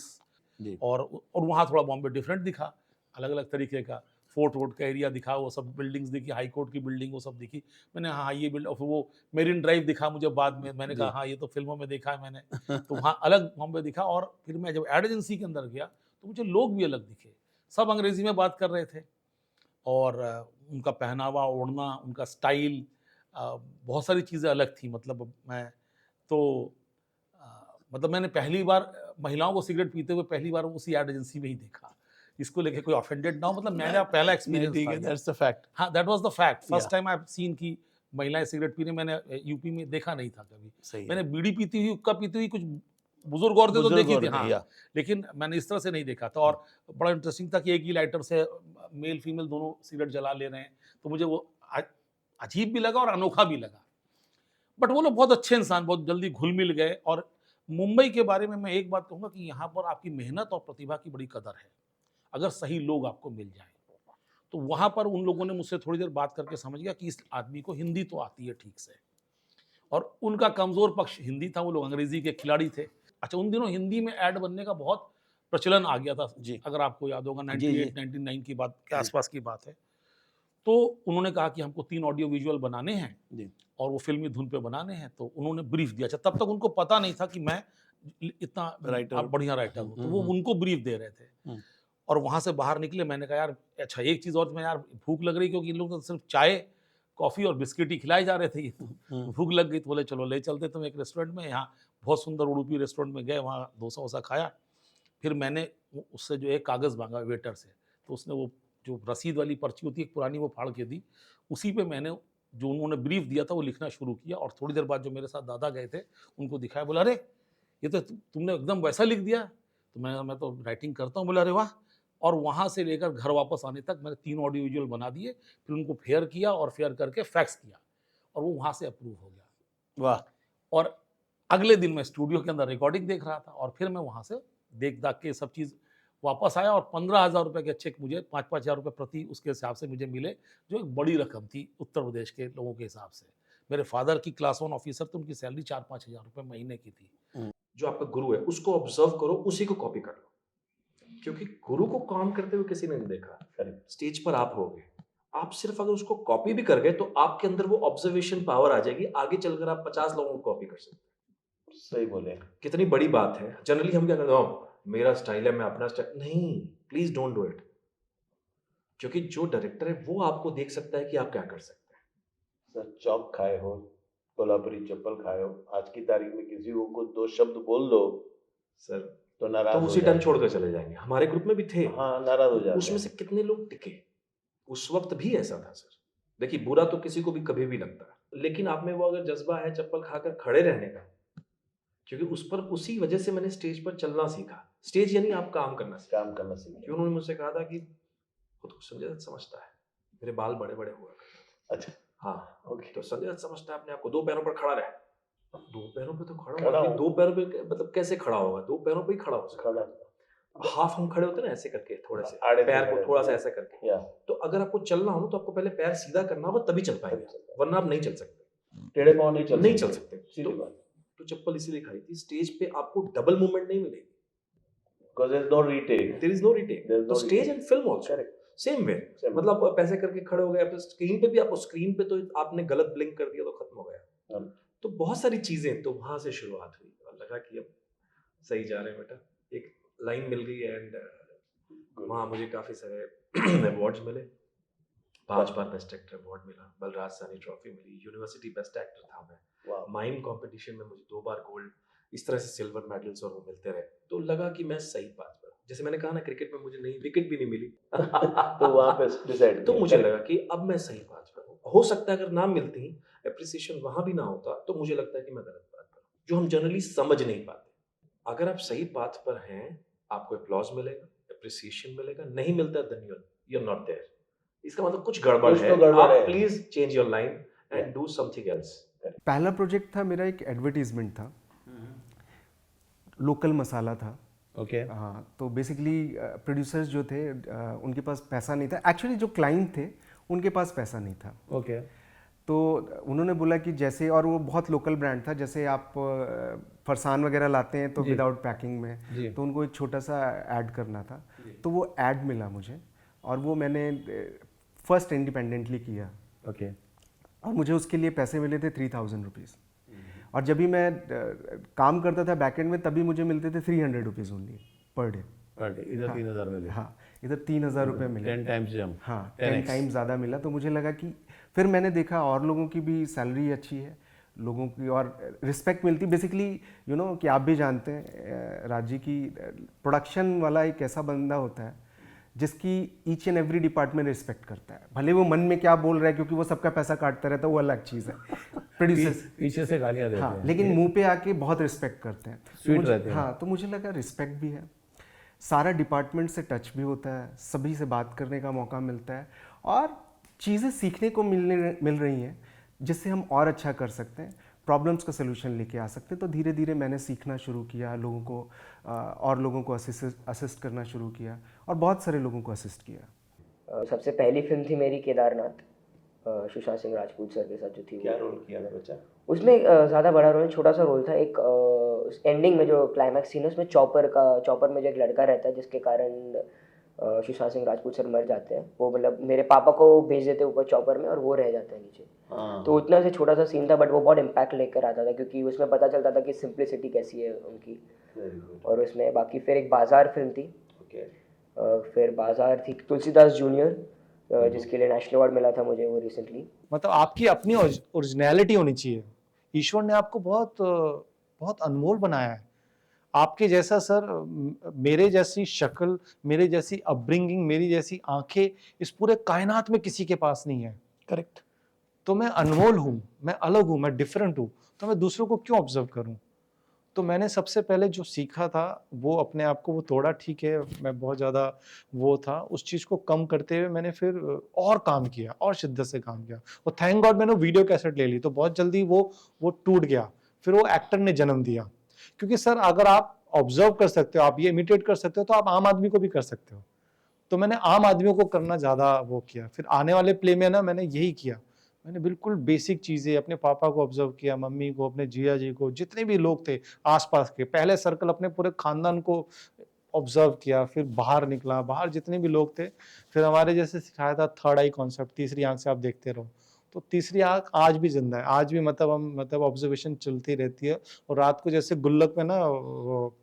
S5: और वहाँ थोड़ा बॉम्बे डिफरेंट दिखा, अलग अलग तरीके का। फोर्ट वोर्ट का एरिया दिखा, वो सब बिल्डिंग्स दिखी, हाई कोर्ट की बिल्डिंग वो सब दिखी। मैंने हाँ ये बिल्ड, और फिर वो मेरिन ड्राइव दिखा मुझे बाद में। मैंने कहा हाँ ये तो फिल्मों में देखा है मैंने। तो वहाँ अलग बॉम्बे दिखा। और फिर मैं जब एड एजेंसी के अंदर गया तो मुझे लोग भी अलग दिखे। सब अंग्रेजी में बात कर रहे थे, और उनका पहनावा, ओढ़ना, उनका स्टाइल, बहुत सारी चीज़ें अलग थी। मतलब मैं तो मतलब मैंने पहली बार महिलाओं को सिगरेट पीते हुए पहली बार उसी एड एजेंसी में ही देखा। इसको लेके कोई ऑफेंडेड ना हो, मतलब मेरा पहला एक्सपीरियंस था।
S7: That's the fact.
S5: हाँ, that was the fact. First time I have seen कि महिलाएं सिगरेट पी रही। मैंने यूपी में देखा नहीं था कभी। मैंने बीड़ी पीती हुई, हुक्का पीती हुई कुछ बुजुर्ग औरतें तो देखी थी, हाँ, लेकिन मैंने इस तरह से नहीं देखा था। और बड़ा इंटरेस्टिंग था कि एक ही लाइटर से मेल फीमेल दोनों सिगरेट जला ले रहे हैं। तो मुझे वो अजीब भी लगा और अनोखा भी लगा। बट वो लोग बहुत अच्छे इंसान, बहुत जल्दी घुल मिल गए। और मुंबई के बारे में मैं एक बात कहूँगा कि यहाँ पर आपकी मेहनत और प्रतिभा की बड़ी कदर है। अगर सही लोग आपको मिल जाएं तो वहाँ पर उन लोगों ने मुझसे थोड़ी देर बात करके समझ गया कि इस आदमी को हिंदी तो आती है ठीक से, और उनका कमज़ोर पक्ष हिंदी था। वो लोग अंग्रेजी के खिलाड़ी थे। अच्छा, उन दिनों हिंदी में ऐड बनने का बहुत प्रचलन आ गया था जी, अगर आपको याद होगा 98-99 की बात के आसपास की बात है। तो उन्होंने कहा कि हमको 3 ऑडियो विजुअल बनाने हैं और वो फिल्मी धुन पे बनाने हैं। तो उन्होंने ब्रीफ दिया। अच्छा, तब तक उनको पता नहीं था कि मैं इतना
S7: राइटर
S5: आप बढ़िया राइटर हो, तो वो उनको ब्रीफ दे रहे थे। और वहाँ से बाहर निकले, मैंने कहा यार अच्छा एक चीज़ और, मैं यार भूख लग रही, क्योंकि इन लोग तो सिर्फ चाय कॉफ़ी और बिस्किट ही खिलाए जा रहे थे, ये तो भूख लग गई, तो बोले चलो ले चलते तुम एक रेस्टोरेंट में, यहाँ बहुत सुंदर उडुपी रेस्टोरेंट में गए, वहाँ डोसा वोसा खाया। फिर मैंने उससे जो एक कागज़ मांगा वेटर से, तो उसने वो जो रसीद वाली पर्ची होती है एक पुरानी, वो फाड़ के दी। उसी पे मैंने जो उन्होंने ब्रीफ दिया था वो लिखना शुरू किया, और थोड़ी देर बाद जो मेरे साथ दादा गए थे उनको दिखाया, बोला अरे ये तो तुमने एकदम वैसा लिख दिया। तो मैं तो राइटिंग करता हूँ। बोला अरे वाह। और वहाँ से लेकर घर वापस आने तक मैंने 3 ऑडियो विजुअल बना दिए, फिर उनको फेयर किया और फेयर करके फैक्स किया, और वो वहाँ से अप्रूव हो गया।
S7: वाह।
S5: और अगले दिन मैं स्टूडियो के अंदर रिकॉर्डिंग देख रहा था, और फिर मैं वहाँ से देख दाख के सब चीज़ वापस आया, और 15,000 रुपये के चेक मुझे 5-5 हज़ार रुपये प्रति उसके हिसाब से मुझे मिले, जो एक बड़ी रकम थी उत्तर प्रदेश के लोगों के हिसाब से। मेरे फादर की क्लास 1 ऑफिसर, तो उनकी सैलरी 4-5 हज़ार रुपये महीने की थी।
S2: जो आपका गुरु है उसको ऑब्जर्व करो, उसी को कॉपी कर लो, क्योंकि गुरु को काम करते हुए किसी ने नहीं देखा। स्टेज पर आप होगे, आप सिर्फ अगर उसको कॉपी भी कर गए तो आपके अंदर वो ऑब्जर्वेशन पावर आ जाएगी, आगे चलकर आप 50 लोगों को कॉपी कर सकते हैं।
S7: सही बोले,
S2: कितनी बड़ी बात है। जनरली हम क्या करते हैं, मेरा स्टाइल है, मैं अपना स्टाइल, नहीं, प्लीज डोंट डू इट, क्योंकि जो डायरेक्टर है वो आपको देख सकता है कि आप क्या कर सकते हैं।
S7: सर चौक खाए हो, कोल्हापुरी चप्पल खाए हो, आज की तारीख में किसी को कुछ 2 शब्द बोल दो
S2: सर
S7: तो नाराज
S2: तो उसी टाइम छोड़कर चले जाएंगे। हमारे ग्रुप में भी थे,
S7: हाँ नाराज हो जाते
S2: उसमें से कितने लोग टिके। उस वक्त भी ऐसा था सर। देखिए बुरा तो किसी को भी कभी भी लगता है, लेकिन आप में वो अगर जज्बा है चप्पल खाकर खड़े रहने का, क्योंकि उस पर उसी वजह से मैंने स्टेज पर चलना सीखा। स्टेज यानी आप काम करना सीखा। क्यों उन्होंने मुझसे कहा था कि खुद को संजय दत्त समझता है, मेरे बाल बड़े बड़े हुआ करते थे।
S7: अच्छा
S2: हाँ ओके। तो संजय दत्त समझता है अपने आप को 2 पैरों पर खड़ा रहे। 2 पैरों पे तो खड़ा होगा, 2 पैरों पे मतलब कैसे खड़ा होगा, 2 पैरों पे ही खड़ा हो सकता है। हाफ हम खड़े होते हैं ना ऐसे करके, थोड़े से पैर को थोड़ा सा ऐसा करके। तो अगर आपको चलना हो तो आपको पहले पैर सीधा करना होगा, तभी चल पाएंगे, वरना आप नहीं चल सकते।
S7: टेढ़े पांव नहीं चल
S2: सकते। तो चप्पल इसीलिए खाई थी। स्टेज पे आपको डबल मूवमेंट नहीं मिलेगी,
S7: because there is no retake.
S2: There is no retake. तो stage and film also same way, मतलब आप ऐसे करके खड़े हो गए, आप स्क्रीन पे भी, आप स्क्रीन पे तो आपने गलत ब्लिंक कर दिया तो खत्म हो गया। तो बहुत सारी चीजें, तो वहां से शुरुआत हुई और लगा कि अब सही जा रहे हैं बेटा, एक लाइन मिल गई। एंड वहाँ मुझे काफी सारे अवार्ड्स मिले। 5 बार बेस्ट एक्टर अवार्ड मिला, बलराज सानी ट्रॉफी मिली, यूनिवर्सिटी बेस्ट एक्टर था मैं, माइम कंपटीशन में मुझे 2 बार गोल्ड, इस तरह से सिल्वर मेडल्स और वो मिलते रहे। तो लगा कि मैं सही पाथ पर, जैसे मैंने कहा ना क्रिकेट में मुझे नहीं विकेट भी नहीं मिली
S7: तो वहाँ पे डिसाइड,
S2: तो मुझे लगा कि अब मैं सही पाथ पर हूँ। हो सकता है अगर ना मिलती, एप्रिसिएशन वहाँ भी ना होता, तो मुझे लगता है कि मैं गलत पाथ पर हूँ, जो हम जनरली समझ नहीं पाते। अगर आप सही पाथ पर हैं, आपको अप्लॉज मिलेगा, एप्रिसिएशन मिलेगा, नहीं मिलता then you are not there. इसका मतलब कुछ गड़बड़ है, आप please change your line and do something else.
S8: पहला प्रोजेक्ट था मेरा, एक एडवर्टीजमेंट था, लोकल मसाला था।
S7: ओके
S8: हाँ, तो बेसिकली प्रोड्यूसर्स जो थे उनके पास पैसा नहीं था, एक्चुअली जो क्लाइंट थे उनके पास पैसा नहीं था।
S7: ओके
S8: तो उन्होंने बोला कि जैसे, और वो बहुत लोकल ब्रांड था, जैसे आप फरसान वगैरह लाते हैं तो विदाउट पैकिंग में, तो उनको एक छोटा सा ऐड करना था। तो वो ऐड मिला मुझे, और वो मैंने फर्स्ट इंडिपेंडेंटली किया।
S7: ओके
S8: और मुझे उसके लिए पैसे मिले थे 3000 रुपीज़। और जब भी मैं काम करता था बैकएंड में, तभी मुझे मिलते थे 300 रुपीज़ ओनली पर डे।
S7: इधर 3000 मिले।
S8: हाँ, इधर 3000 रुपये मिले।
S7: 10 टाइम्स जम।
S8: हाँ, 10 टाइम्स ज़्यादा मिला। तो मुझे लगा कि फिर मैंने देखा और लोगों की भी सैलरी अच्छी है, लोगों की और रिस्पेक्ट मिलती। बेसिकली यू नो कि आप भी जानते हैं राजी की, प्रोडक्शन वाला एक ऐसा बंदा होता है जिसकी each and every department respect करता है, भले वो मन में क्या बोल रहा है, क्योंकि वो सबका पैसा काटता रहता है, वो अलग चीज़ है। प्रोड्यूसर्स
S7: पीछे से गालियाँ देते हैं,
S8: लेकिन मुंह पे आके बहुत रिस्पेक्ट करते हैं,
S7: स्वीट रहते हैं।
S8: हाँ, तो मुझे लगा रिस्पेक्ट भी है, सारा डिपार्टमेंट से टच भी होता है, सभी से बात करने का मौका मिलता है, और चीज़ें सीखने को मिल रही हैं जिससे हम और अच्छा कर सकते हैं, प्रॉब्लम्स का सलूशन लेके आ सकते हैं। तो धीरे धीरे मैंने सीखना शुरू किया, लोगों को और लोगों को असिस्ट करना शुरू किया, और बहुत सारे लोगों को असिस्ट किया।
S12: सबसे पहली फिल्म थी मेरी केदारनाथ, सुशांत सिंह राजपूत सर के साथ जो थी।
S7: क्या रोल किया था बच्चा?
S12: उसमें ज़्यादा बड़ा रोल, छोटा सा रोल था। एक एंडिंग में जो क्लाइमैक्स सीन है उसमें चॉपर में जो एक लड़का रहता है, जिसके कारण सुशांत सिंह राजपूत सर मर जाते हैं, वो मतलब मेरे पापा को भेज देते ऊपर चॉपर में और वो रह जाता है नीचे। तो उतना से छोटा सा सीन था बट वो बहुत इम्पैक्ट लेकर आता था, क्योंकि उसमें पता चलता था कि सिंप्लिसिटी कैसी है उनकी। और उसमें बाकी फिर एक बाजार फिल्म थी, फिर बाजार थी तुलसीदास जूनियर जिसके लिए नेशनल अवार्ड मिला था मुझे वो रिसेंटली।
S10: मतलब आपकी अपनी ओरिजिनलिटी होनी चाहिए। ईश्वर ने आपको बहुत बहुत अनमोल बनाया है। आपके जैसा सर, मेरे जैसी शक्ल, मेरे जैसी अपब्रिंगिंग, मेरी जैसी आंखें इस पूरे कायनात में किसी के पास नहीं है।
S7: करेक्ट।
S10: तो मैं अनमोल हूँ, मैं अलग हूँ, मैं डिफरेंट हूँ, तो मैं दूसरों को क्यों ऑब्जर्व करूँ? तो मैंने सबसे पहले जो सीखा था वो अपने आप को वो तोड़ा, ठीक है मैं बहुत ज़्यादा वो था, उस चीज़ को कम करते हुए मैंने फिर और काम किया और शिद्दत से काम किया। और थैंक गॉड मैंने वीडियो कैसेट ले ली तो बहुत जल्दी वो टूट गया। फिर वो एक्टर ने जन्म दिया। क्योंकि सर अगर आप ऑब्जर्व कर सकते हो, आप ये इमिटेट कर सकते हो, तो आप आम आदमी को भी कर सकते हो। तो मैंने आम आदमियों को करना ज़्यादा वो किया। फिर आने वाले प्ले में ना मैंने यही किया, मैंने बिल्कुल बेसिक चीज़ें अपने पापा को ऑब्जर्व किया, मम्मी को, अपने जिया जी को, जितने भी लोग थे आसपास के, पहले सर्कल अपने पूरे खानदान को ऑब्जर्व किया, फिर बाहर निकला, बाहर जितने भी लोग थे, फिर हमारे जैसे सिखाया था थर्ड आई कॉन्सेप्ट, तीसरी आंख से आप देखते रहो। तो तीसरी आंख आज भी जिंदा है, आज भी मतलब ऑब्जर्वेशन चलती रहती है। और रात को जैसे गुल्लक में ना वो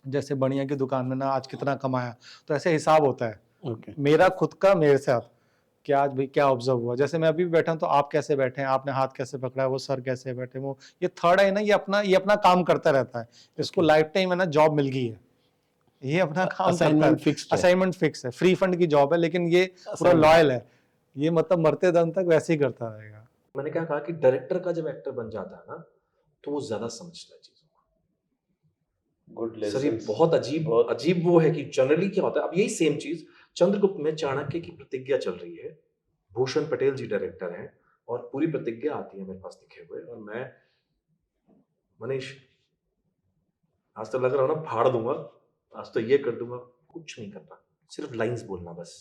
S10: जैसे बनिया की दुकान में ना आज कितना कमाया, तो ऐसे हिसाब होता है मेरा खुद का मेरे साथ कि आज भाई क्या ऑब्जर्व हुआ। जैसे मैं अभी भी बैठा हूं तो आप कैसे बैठे हैं, आपने हाथ कैसे पकड़ा है, वो सर कैसे बैठे, वो ये थर्ड है ना, ये अपना काम करता रहता है। इसको लाइफ टाइम है ना जॉब मिल गई है, ये अपना काम करता है, असाइनमेंट फिक्स है, फ्री फंड की जॉब है, लेकिन ये पूरा लॉयल है, ये मतलब मरते दम तक वैसे ही करता रहेगा।
S2: मैंने क्या कहा कि डायरेक्टर का जब एक्टर बन जाता है ना तो वो ज्यादा समझता है चीजों को।
S7: गुड
S2: सर ये बहुत अजीब वो है कि जनरली क्या होता है, अब यही सेम चीज चंद्रगुप्त में चाणक्य की प्रतिज्ञा चल रही है, भूषण पटेल जी डायरेक्टर हैं और पूरी प्रतिज्ञा आती है मेरे पास लिखे हुए, और मैं मनीष आज तो लग रहा हो ना फाड़ दूंगा, आज तो ये कर दूंगा, कुछ नहीं करना, सिर्फ लाइंस बोलना बस।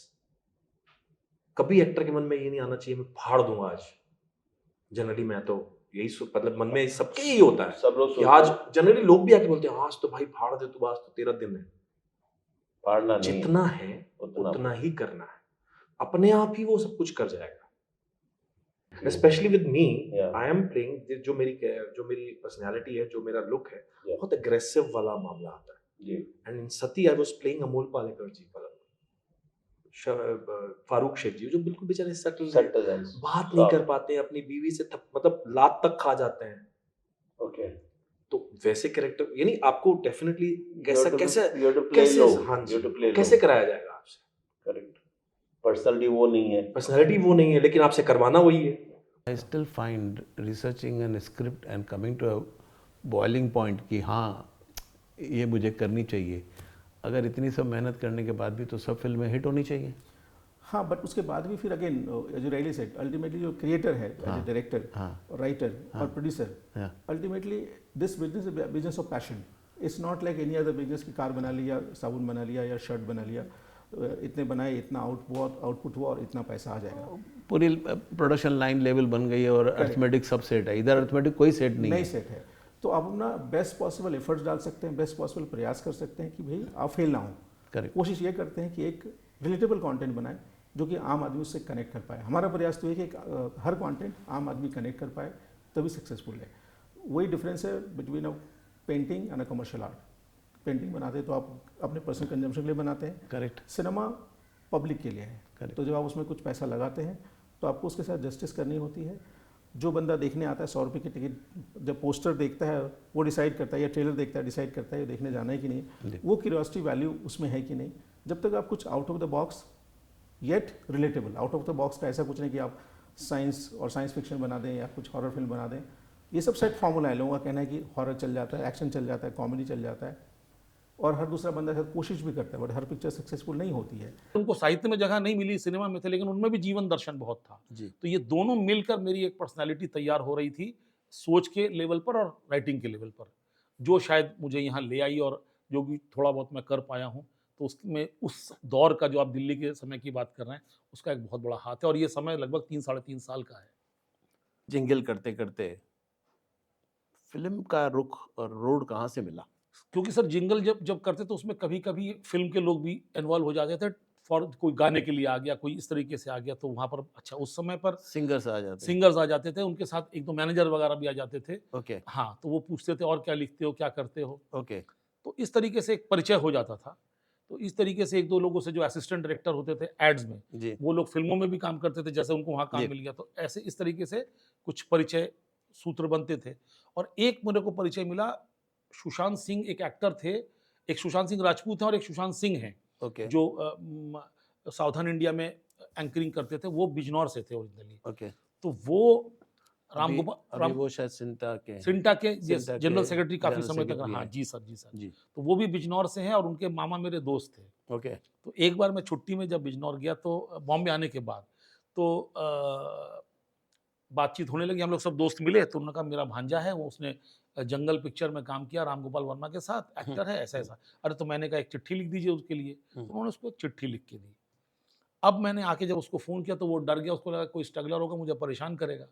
S2: कभी एक्टर के मन में ये नहीं आना चाहिए मैं फाड़ दूंगा आज। जनरली मैं तो यही मतलब मन में सबके यही होता है,
S7: सब लोग
S2: कि आज जनरली लोग भी आके बोलते हैं आज तो भाई फाड़ दे तू, आज तो तेरा दिन है।
S7: फाड़ना नहीं,
S2: जितना है उतना ही करना है, अपने आप ही वो सब कुछ कर जाएगा। Specially with me, I am playing जो मेरी पर्सनैलिटी है, जो मेरा लुक है, बहुत अग्रेसिव वाला मामला आता है। And in Sati I was playing Amol Palekar ji पर फारूक शेख जी, जो बिल्कुल बेचारे सटल बात नहीं कर पाते हैं, अपनी बीवी से मतलब लात तक खा जाते हैं।
S7: ओके,
S2: तो वैसे कैरेक्टर यानी आपको डेफिनेटली कैसे कराया जाएगा आपसे।
S7: करेक्ट, पर्सनालिटी वो
S2: नहीं है, लेकिन आपसे करवाना वही है।
S7: I still find researching an script and coming to a boiling point कि हाँ ये मुझे करनी चाहिए, अगर इतनी सब मेहनत करने के बाद भी तो सब फिल्में हिट होनी चाहिए।
S11: हाँ, बट उसके बाद भी फिर अगेन जो राइली सेड, अल्टीमेटली जो क्रिएटर है, डायरेक्टर, राइटर और producer, ultimately this business of passion, it's not like any other business की कार बना लिया, साबुन बना लिया या शर्ट बना लिया, इतने बनाए, इतना आउटपुट हुआ और इतना पैसा आ जाएगा।
S7: पूरी प्रोडक्शन लाइन लेवल बन गई है और अर्थमेटिक सब सेट है, इधर अर्थमेटिक कोई सेट नहीं
S11: सेट है। तो आप अपना बेस्ट पॉसिबल एफर्ट्स डाल सकते हैं, बेस्ट पॉसिबल प्रयास कर सकते हैं कि भाई आप फेल ना हो। कोशिश ये करते हैं कि एक रिलेटेबल कंटेंट बनाए जो कि आम आदमी उससे कनेक्ट कर पाए। हमारा प्रयास तो है कि हर कंटेंट आम आदमी कनेक्ट कर पाए तभी सक्सेसफुल है। वही डिफरेंस है between a painting and a commercial art. Painting बनाते हैं तो आप अपने पर्सनल कंजम्पशन के लिए बनाते हैं,
S7: करेक्ट।
S11: सिनेमा पब्लिक के लिए है, तो जब आप उसमें कुछ पैसा लगाते हैं तो आपको उसके साथ जस्टिस करनी होती है। जो बंदा देखने आता है 100 रुपये की टिकट जब पोस्टर देखता है वो डिसाइड करता है, या ट्रेलर देखता है डिसाइड करता है ये देखने जाना है कि नहीं, वो क्यूरियोसिटी वैल्यू उसमें है कि नहीं। जब तक आप कुछ out of the box yet relatable, out of the box का ऐसा कुछ नहीं कि आप साइंस और साइंस फिक्शन बना दें या कुछ हॉरर फिल्म बना दें, ये सब सेट फॉर्मूला है। लोगों का कहना है कि हॉरर चल जाता है, एक्शन चल जाता है, कॉमेडी चल जाता है, और हर दूसरा बंदा शायद कोशिश भी करता है, बट हर पिक्चर सक्सेसफुल नहीं होती है।
S5: उनको साहित्य में जगह नहीं मिली, सिनेमा में थे, लेकिन उनमें भी जीवन दर्शन बहुत था जी। तो ये दोनों मिलकर मेरी एक पर्सनालिटी तैयार हो रही थी, सोच के लेवल पर और राइटिंग के लेवल पर, जो शायद मुझे यहाँ ले आई और जो भी थोड़ा बहुत मैं कर पाया हूँ। तो उसमें उस दौर का जो आप दिल्ली के समय की बात कर रहे हैं उसका एक बहुत बड़ा हाथ है, और ये समय लगभग 3-3.5 साल का है।
S7: जिंगल करते करते फिल्म का रुख और रोड कहाँ से मिला?
S5: क्योंकि सर जिंगल जब जब करते तो उसमें कभी कभी फिल्म के लोग भी इन्वॉल्व हो जाते थे, फॉर कोई गाने के लिए आ गया, कोई इस तरीके से आ गया, तो वहाँ पर अच्छा उस समय पर
S7: सिंगर्स आ जाते हैं।
S5: सिंगर्स आ जाते थे, उनके साथ एक दो मैनेजर वगैरह भी आ जाते थे।
S7: ओके
S5: हाँ, तो वो पूछते थे और क्या लिखते हो, क्या करते हो।
S7: ओके
S5: तो इस तरीके से एक परिचय हो जाता था। तो इस तरीके से एक दो लोगों से जो असिस्टेंट डायरेक्टर होते थे एड्स में,
S7: जी
S5: वो लोग फिल्मों में भी काम करते थे, जैसे उनको वहाँ काम
S7: जी।
S5: मिल गया, तो ऐसे इस तरीके से कुछ परिचय सूत्र बनते थे। और एक मेरे को परिचय मिला, सुशांत सिंह एक एक्टर थे, एक सुशांत सिंह राजपूत हैं और एक सुशांत सिंह हैं,
S7: ओके
S5: जो साउथर्न इंडिया में एंकरिंग करते थे, वो बिजनौर से थे ओरिजिनली।
S7: ओके
S5: तो वो
S7: अभी वो शायद सिंटा के
S5: सिंटा के
S7: सिंटा के
S5: जनरल सेक्रेटरी काफी
S7: जनरल
S5: समय तक।
S7: सेक्रेटरी
S5: हाँ
S7: हैं।
S5: जी सर, जी सर।
S7: जी
S5: तो वो भी बिजनौर से हैं और उनके मामा मेरे दोस्त थे।
S7: ओके
S5: तो एक बार मैं छुट्टी में जब बिजनौर गया, तो बॉम्बे आने के बाद तो बातचीत होने लगी, हम लोग सब दोस्त मिले, तो उन्होंने कहा मेरा भांजा है, वो उसने जंगल पिक्चर में काम किया राम गोपाल वर्मा के साथ, एक्टर है, ऐसा ऐसा। अरे तो मैंने कहा एक चिट्ठी लिख दीजिए उसके लिए। तो उन्होंने उसको एक चिट्ठी लिख के दी। अब मैंने आके जब उसको फ़ोन किया तो वो डर गया, उसको लगा कोई स्ट्रगलर होगा, मुझे परेशान करेगा।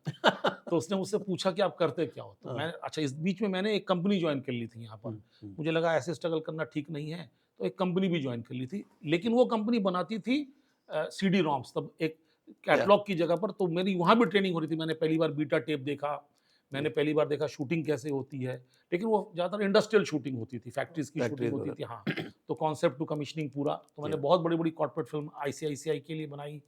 S5: तो उसने मुझसे पूछा कि आप करते क्या हो? तो मैं अच्छा, इस बीच में मैंने एक कंपनी ज्वाइन कर ली थी यहाँ पर। मुझे लगा ऐसे स्ट्रगल करना ठीक नहीं है, तो एक कंपनी भी ज्वाइन कर ली थी। लेकिन वो कंपनी बनाती थी सीडी रोम्स, तब एक कैटलॉग की जगह पर। तो मेरी वहाँ भी ट्रेनिंग हो रही थी। मैंने पहली बार बीटा टेप देखा, मैंने पहली बार देखा शूटिंग कैसे होती है। लेकिन वो ज़्यादातर इंडस्ट्रियल शूटिंग होती थी, फैक्ट्रीज़ की शूटिंग होती थी। हाँ, तो कॉन्सेप्ट टू कमीशनिंग पूरा। तो मैंने बहुत बड़ी-बड़ी कॉर्पोरेट फिल्म आईसीआईसीआई के लिए बनाई।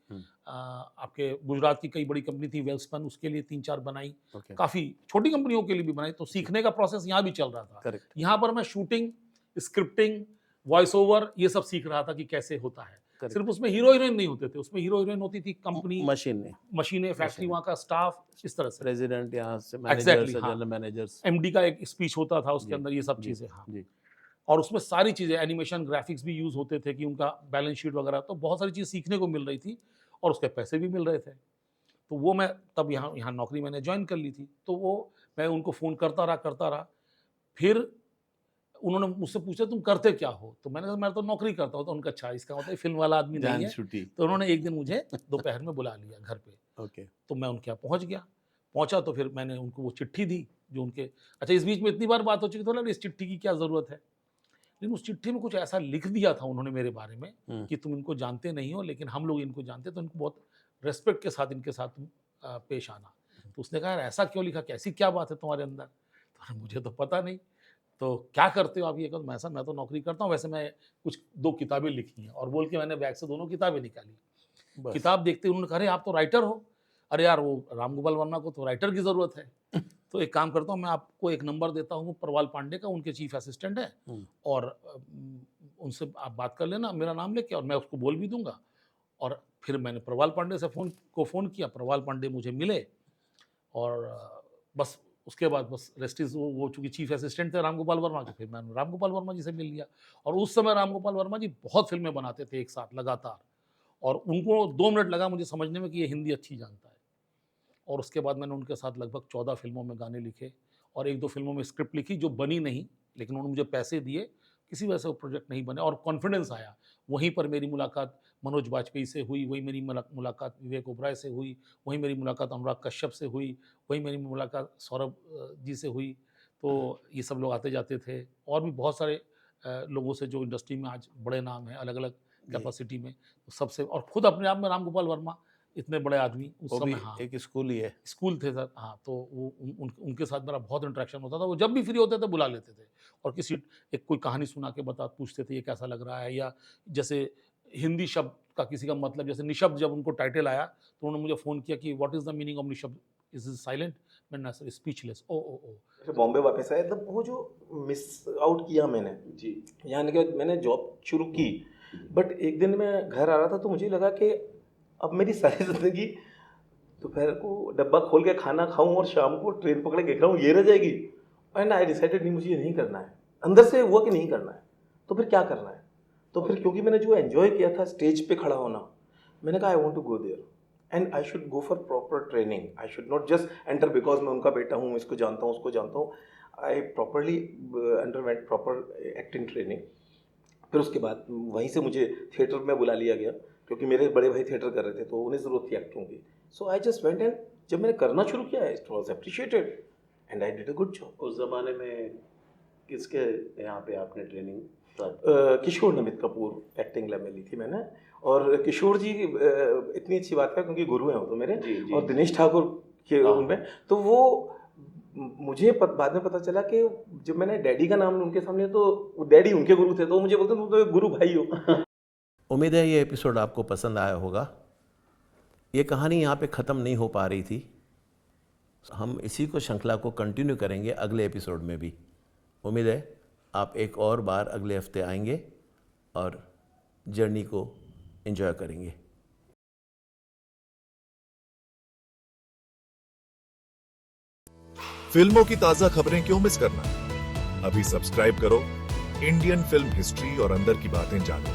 S5: आपके गुजरात की कई बड़ी कंपनी थी वेल्सपन, उसके लिए 3-4 बनाई। काफ़ी छोटी कंपनियों के लिए भी बनाई। तो सीखने का प्रोसेस यहाँ भी चल रहा था।
S7: करेक्ट
S5: यहाँ पर मैं शूटिंग, स्क्रिप्टिंग, वॉइस ओवर, ये सब सीख रहा था कि कैसे होता है। सिर्फ उसमें हीरो हीरोइन नहीं होते थे, उसमें हीरो हीरोइन होती थी कंपनी, मशीनें, फैक्ट्री, वहाँ का स्टाफ, इस तरह से
S7: प्रेसिडेंट यहाँ से
S5: एग्जैक्टली,
S7: जनरल मैनेजर्स,
S5: एमडी का एक स्पीच होता था उसके अंदर, ये सब चीज़ें। हाँ, और उसमें सारी चीज़ें, एनिमेशन, ग्राफिक्स भी यूज़ होते थे कि उनका बैलेंस शीट वगैरह, तो बहुत सारी चीज़ सीखने को मिल रही थी और उसके पैसे भी मिल रहे थे। तो वो मैं तब यहाँ नौकरी मैंने ज्वाइन कर ली थी। तो वो मैं उनको फ़ोन करता रहा। फिर उन्होंने मुझसे पूछा तुम करते क्या हो? तो मैंने कहा मैं तो नौकरी करता हूँ। तो उनका अच्छा, इसका मतलब फिल्म वाला आदमी नहीं है। तो उन्होंने एक दिन मुझे दोपहर में बुला लिया घर पे।
S7: ओके
S5: तो मैं उनके यहाँ पहुँच गया। पहुँचा तो फिर मैंने उनको वो चिट्ठी दी जो उनके, अच्छा इस बीच में इतनी बार बात हो चुकी, तो लगा इस चिट्ठी की क्या ज़रूरत है। लेकिन उस चिट्ठी में कुछ ऐसा लिख दिया था उन्होंने मेरे बारे में कि तुम इनको जानते नहीं हो, लेकिन हम लोग इनको जानते, तो इनको बहुत रेस्पेक्ट के साथ इनके साथ तुम पेश आना। तो उसने कहा यार ऐसा क्यों लिखा, कैसी क्या बात है तुम्हारे अंदर? तो मुझे तो पता नहीं। तो क्या करते हो आप? ये कहो। मैं तो नौकरी करता हूँ, वैसे मैं कुछ 2 किताबें लिखी हैं। और बोल के मैंने बैग से दोनों किताबें निकाली। किताब देखते उन्होंने कहा अरे आप तो राइटर हो। अरे यार वो राम गोपाल वर्मा को तो राइटर की ज़रूरत है। तो एक काम करता हूँ, मैं आपको एक नंबर देता हूँ प्रवाल पांडे का, उनके चीफ असिस्टेंट है, और उनसे आप बात कर लेना मेरा नाम लेके, और मैं उसको बोल भी दूंगा। और फिर मैंने प्रवाल पांडे से फ़ोन किया। प्रवाल पांडे मुझे मिले और बस उसके बाद बस रेस्ट इज, वो चूँकि चीफ असिस्टेंट थे राम गोपाल वर्मा के, फिर मैंने राम गोपाल वर्मा जी से मिल लिया। और उस समय राम गोपाल वर्मा जी बहुत फिल्में बनाते थे एक साथ लगातार, और उनको 2 मिनट लगा मुझे समझने में कि ये हिंदी अच्छी जानता है। और उसके बाद मैंने उनके साथ लगभग 14 फिल्मों में गाने लिखे और 1-2 फिल्मों में स्क्रिप्ट लिखी जो बनी नहीं, लेकिन उन्होंने मुझे पैसे दिए, किसी वजह से वो प्रोजेक्ट नहीं बने और कॉन्फिडेंस आया। वहीं पर मेरी मुलाकात मनोज बाजपेयी से हुई, वहीं मेरी मुलाकात विवेक ओबराय से हुई, वहीं मेरी मुलाकात अनुराग कश्यप से हुई, वहीं मेरी मुलाकात सौरभ जी से हुई। तो ये सब लोग आते जाते थे, और भी बहुत सारे लोगों से जो इंडस्ट्री में आज बड़े नाम हैं अलग-अलग कैपेसिटी में, तो सबसे, और खुद अपने आप में राम गोपाल वर्मा इतने बड़े आदमी उस समय, हाँ,
S7: एक स्कूल ही है,
S5: स्कूल थे सर। हाँ, तो वो उनके साथ मेरा बहुत इंटरेक्शन होता था। वो जब भी फ्री होते थे बुला लेते थे और किसी एक कोई कहानी सुना के पूछते थे ये कैसा लग रहा है, या जैसे हिंदी शब्द का किसी का मतलब, जैसे निशब्द जब उनको टाइटल आया तो उन्होंने मुझे फ़ोन किया कि what is the meaning of निशब्द, इज इज साइलेंट? मैंने सर स्पीचलेस।
S2: फिर बॉम्बे वापस आया, तब वो जो मिस आउट किया मैंने जी, यानी कि मैंने जॉब शुरू की, बट एक दिन मैं घर आ रहा था तो मुझे लगा कि अब मेरी सारी ज़िंदगी दोपहर को डब्बा खोल के खाना खाऊं और शाम को ट्रेन पकड़ के खाऊं, ये रह जाएगी। एंड आई डिसाइडेड नहीं, मुझे ये नहीं करना है। अंदर से हुआ कि नहीं करना है, तो फिर क्या करना है? तो फिर क्योंकि मैंने जो एंजॉय किया था स्टेज पे खड़ा होना, मैंने कहा I want to go there and I should go for proper training. I should not just enter because मैं उनका बेटा हूँ, इसको जानता हूँ, उसको जानता हूँ। I properly underwent proper acting training. फिर उसके बाद वहीं से मुझे थिएटर में बुला लिया गया, क्योंकि मेरे बड़े भाई थिएटर कर रहे थे तो उन्हें ज़रूरत थी एक्टिंग की। सो आई जस्ट वेंट, एंड जब मैंने करना शुरू किया it was appreciated and I did a good job.
S7: उस ज़माने में
S16: किसके यहाँ पे आपने ट्रेनिंग?
S2: किशोर नमित कपूर एक्टिंग लैब में ली थी मैंने। और किशोर जी इतनी अच्छी बात है क्योंकि गुरु हैं वो तो मेरे, और दिनेश ठाकुर के उनमें तो वो मुझे बाद में पता चला कि जब मैंने डैडी का नाम उनके सामने तो डैडी उनके गुरु थे, तो मुझे बोलते तुम तो गुरु भाई हो।
S7: उम्मीद है ये एपिसोड आपको पसंद आया होगा। ये कहानी यहाँ पे ख़त्म नहीं हो पा रही थी, हम इसी को श्रृंखला को कंटिन्यू करेंगे अगले एपिसोड में भी। उम्मीद है आप एक और बार अगले हफ्ते आएंगे और जर्नी को एंजॉय करेंगे।
S17: फिल्मों की ताजा खबरें क्यों मिस करना? अभी सब्सक्राइब करो इंडियन फिल्म हिस्ट्री और अंदर की बातें जानो।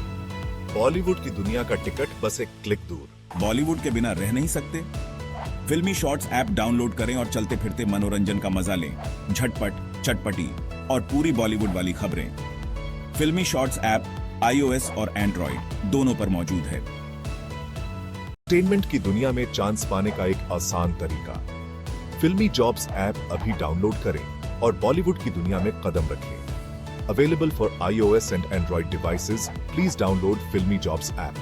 S17: बॉलीवुड की दुनिया का टिकट बस एक क्लिक दूर।
S18: बॉलीवुड के बिना रह नहीं सकते? फिल्मी शॉर्ट्स ऐप डाउनलोड करें और चलते फिरते मनोरंजन का मजा लें। झटपट, चटपटी और पूरी बॉलीवुड वाली खबरें। फिल्मी शॉर्ट्स ऐप iOS और एंड्रॉइड दोनों पर मौजूद है।
S17: एंटरटेनमेंट की दुनिया में चांस पाने का एक आसान तरीका। फिल्मी जॉब्स ऐप अभी डाउनलोड करें और बॉलीवुड की दुनिया में कदम रखें। Available for iOS and Android devices, please download Filmy Jobs app.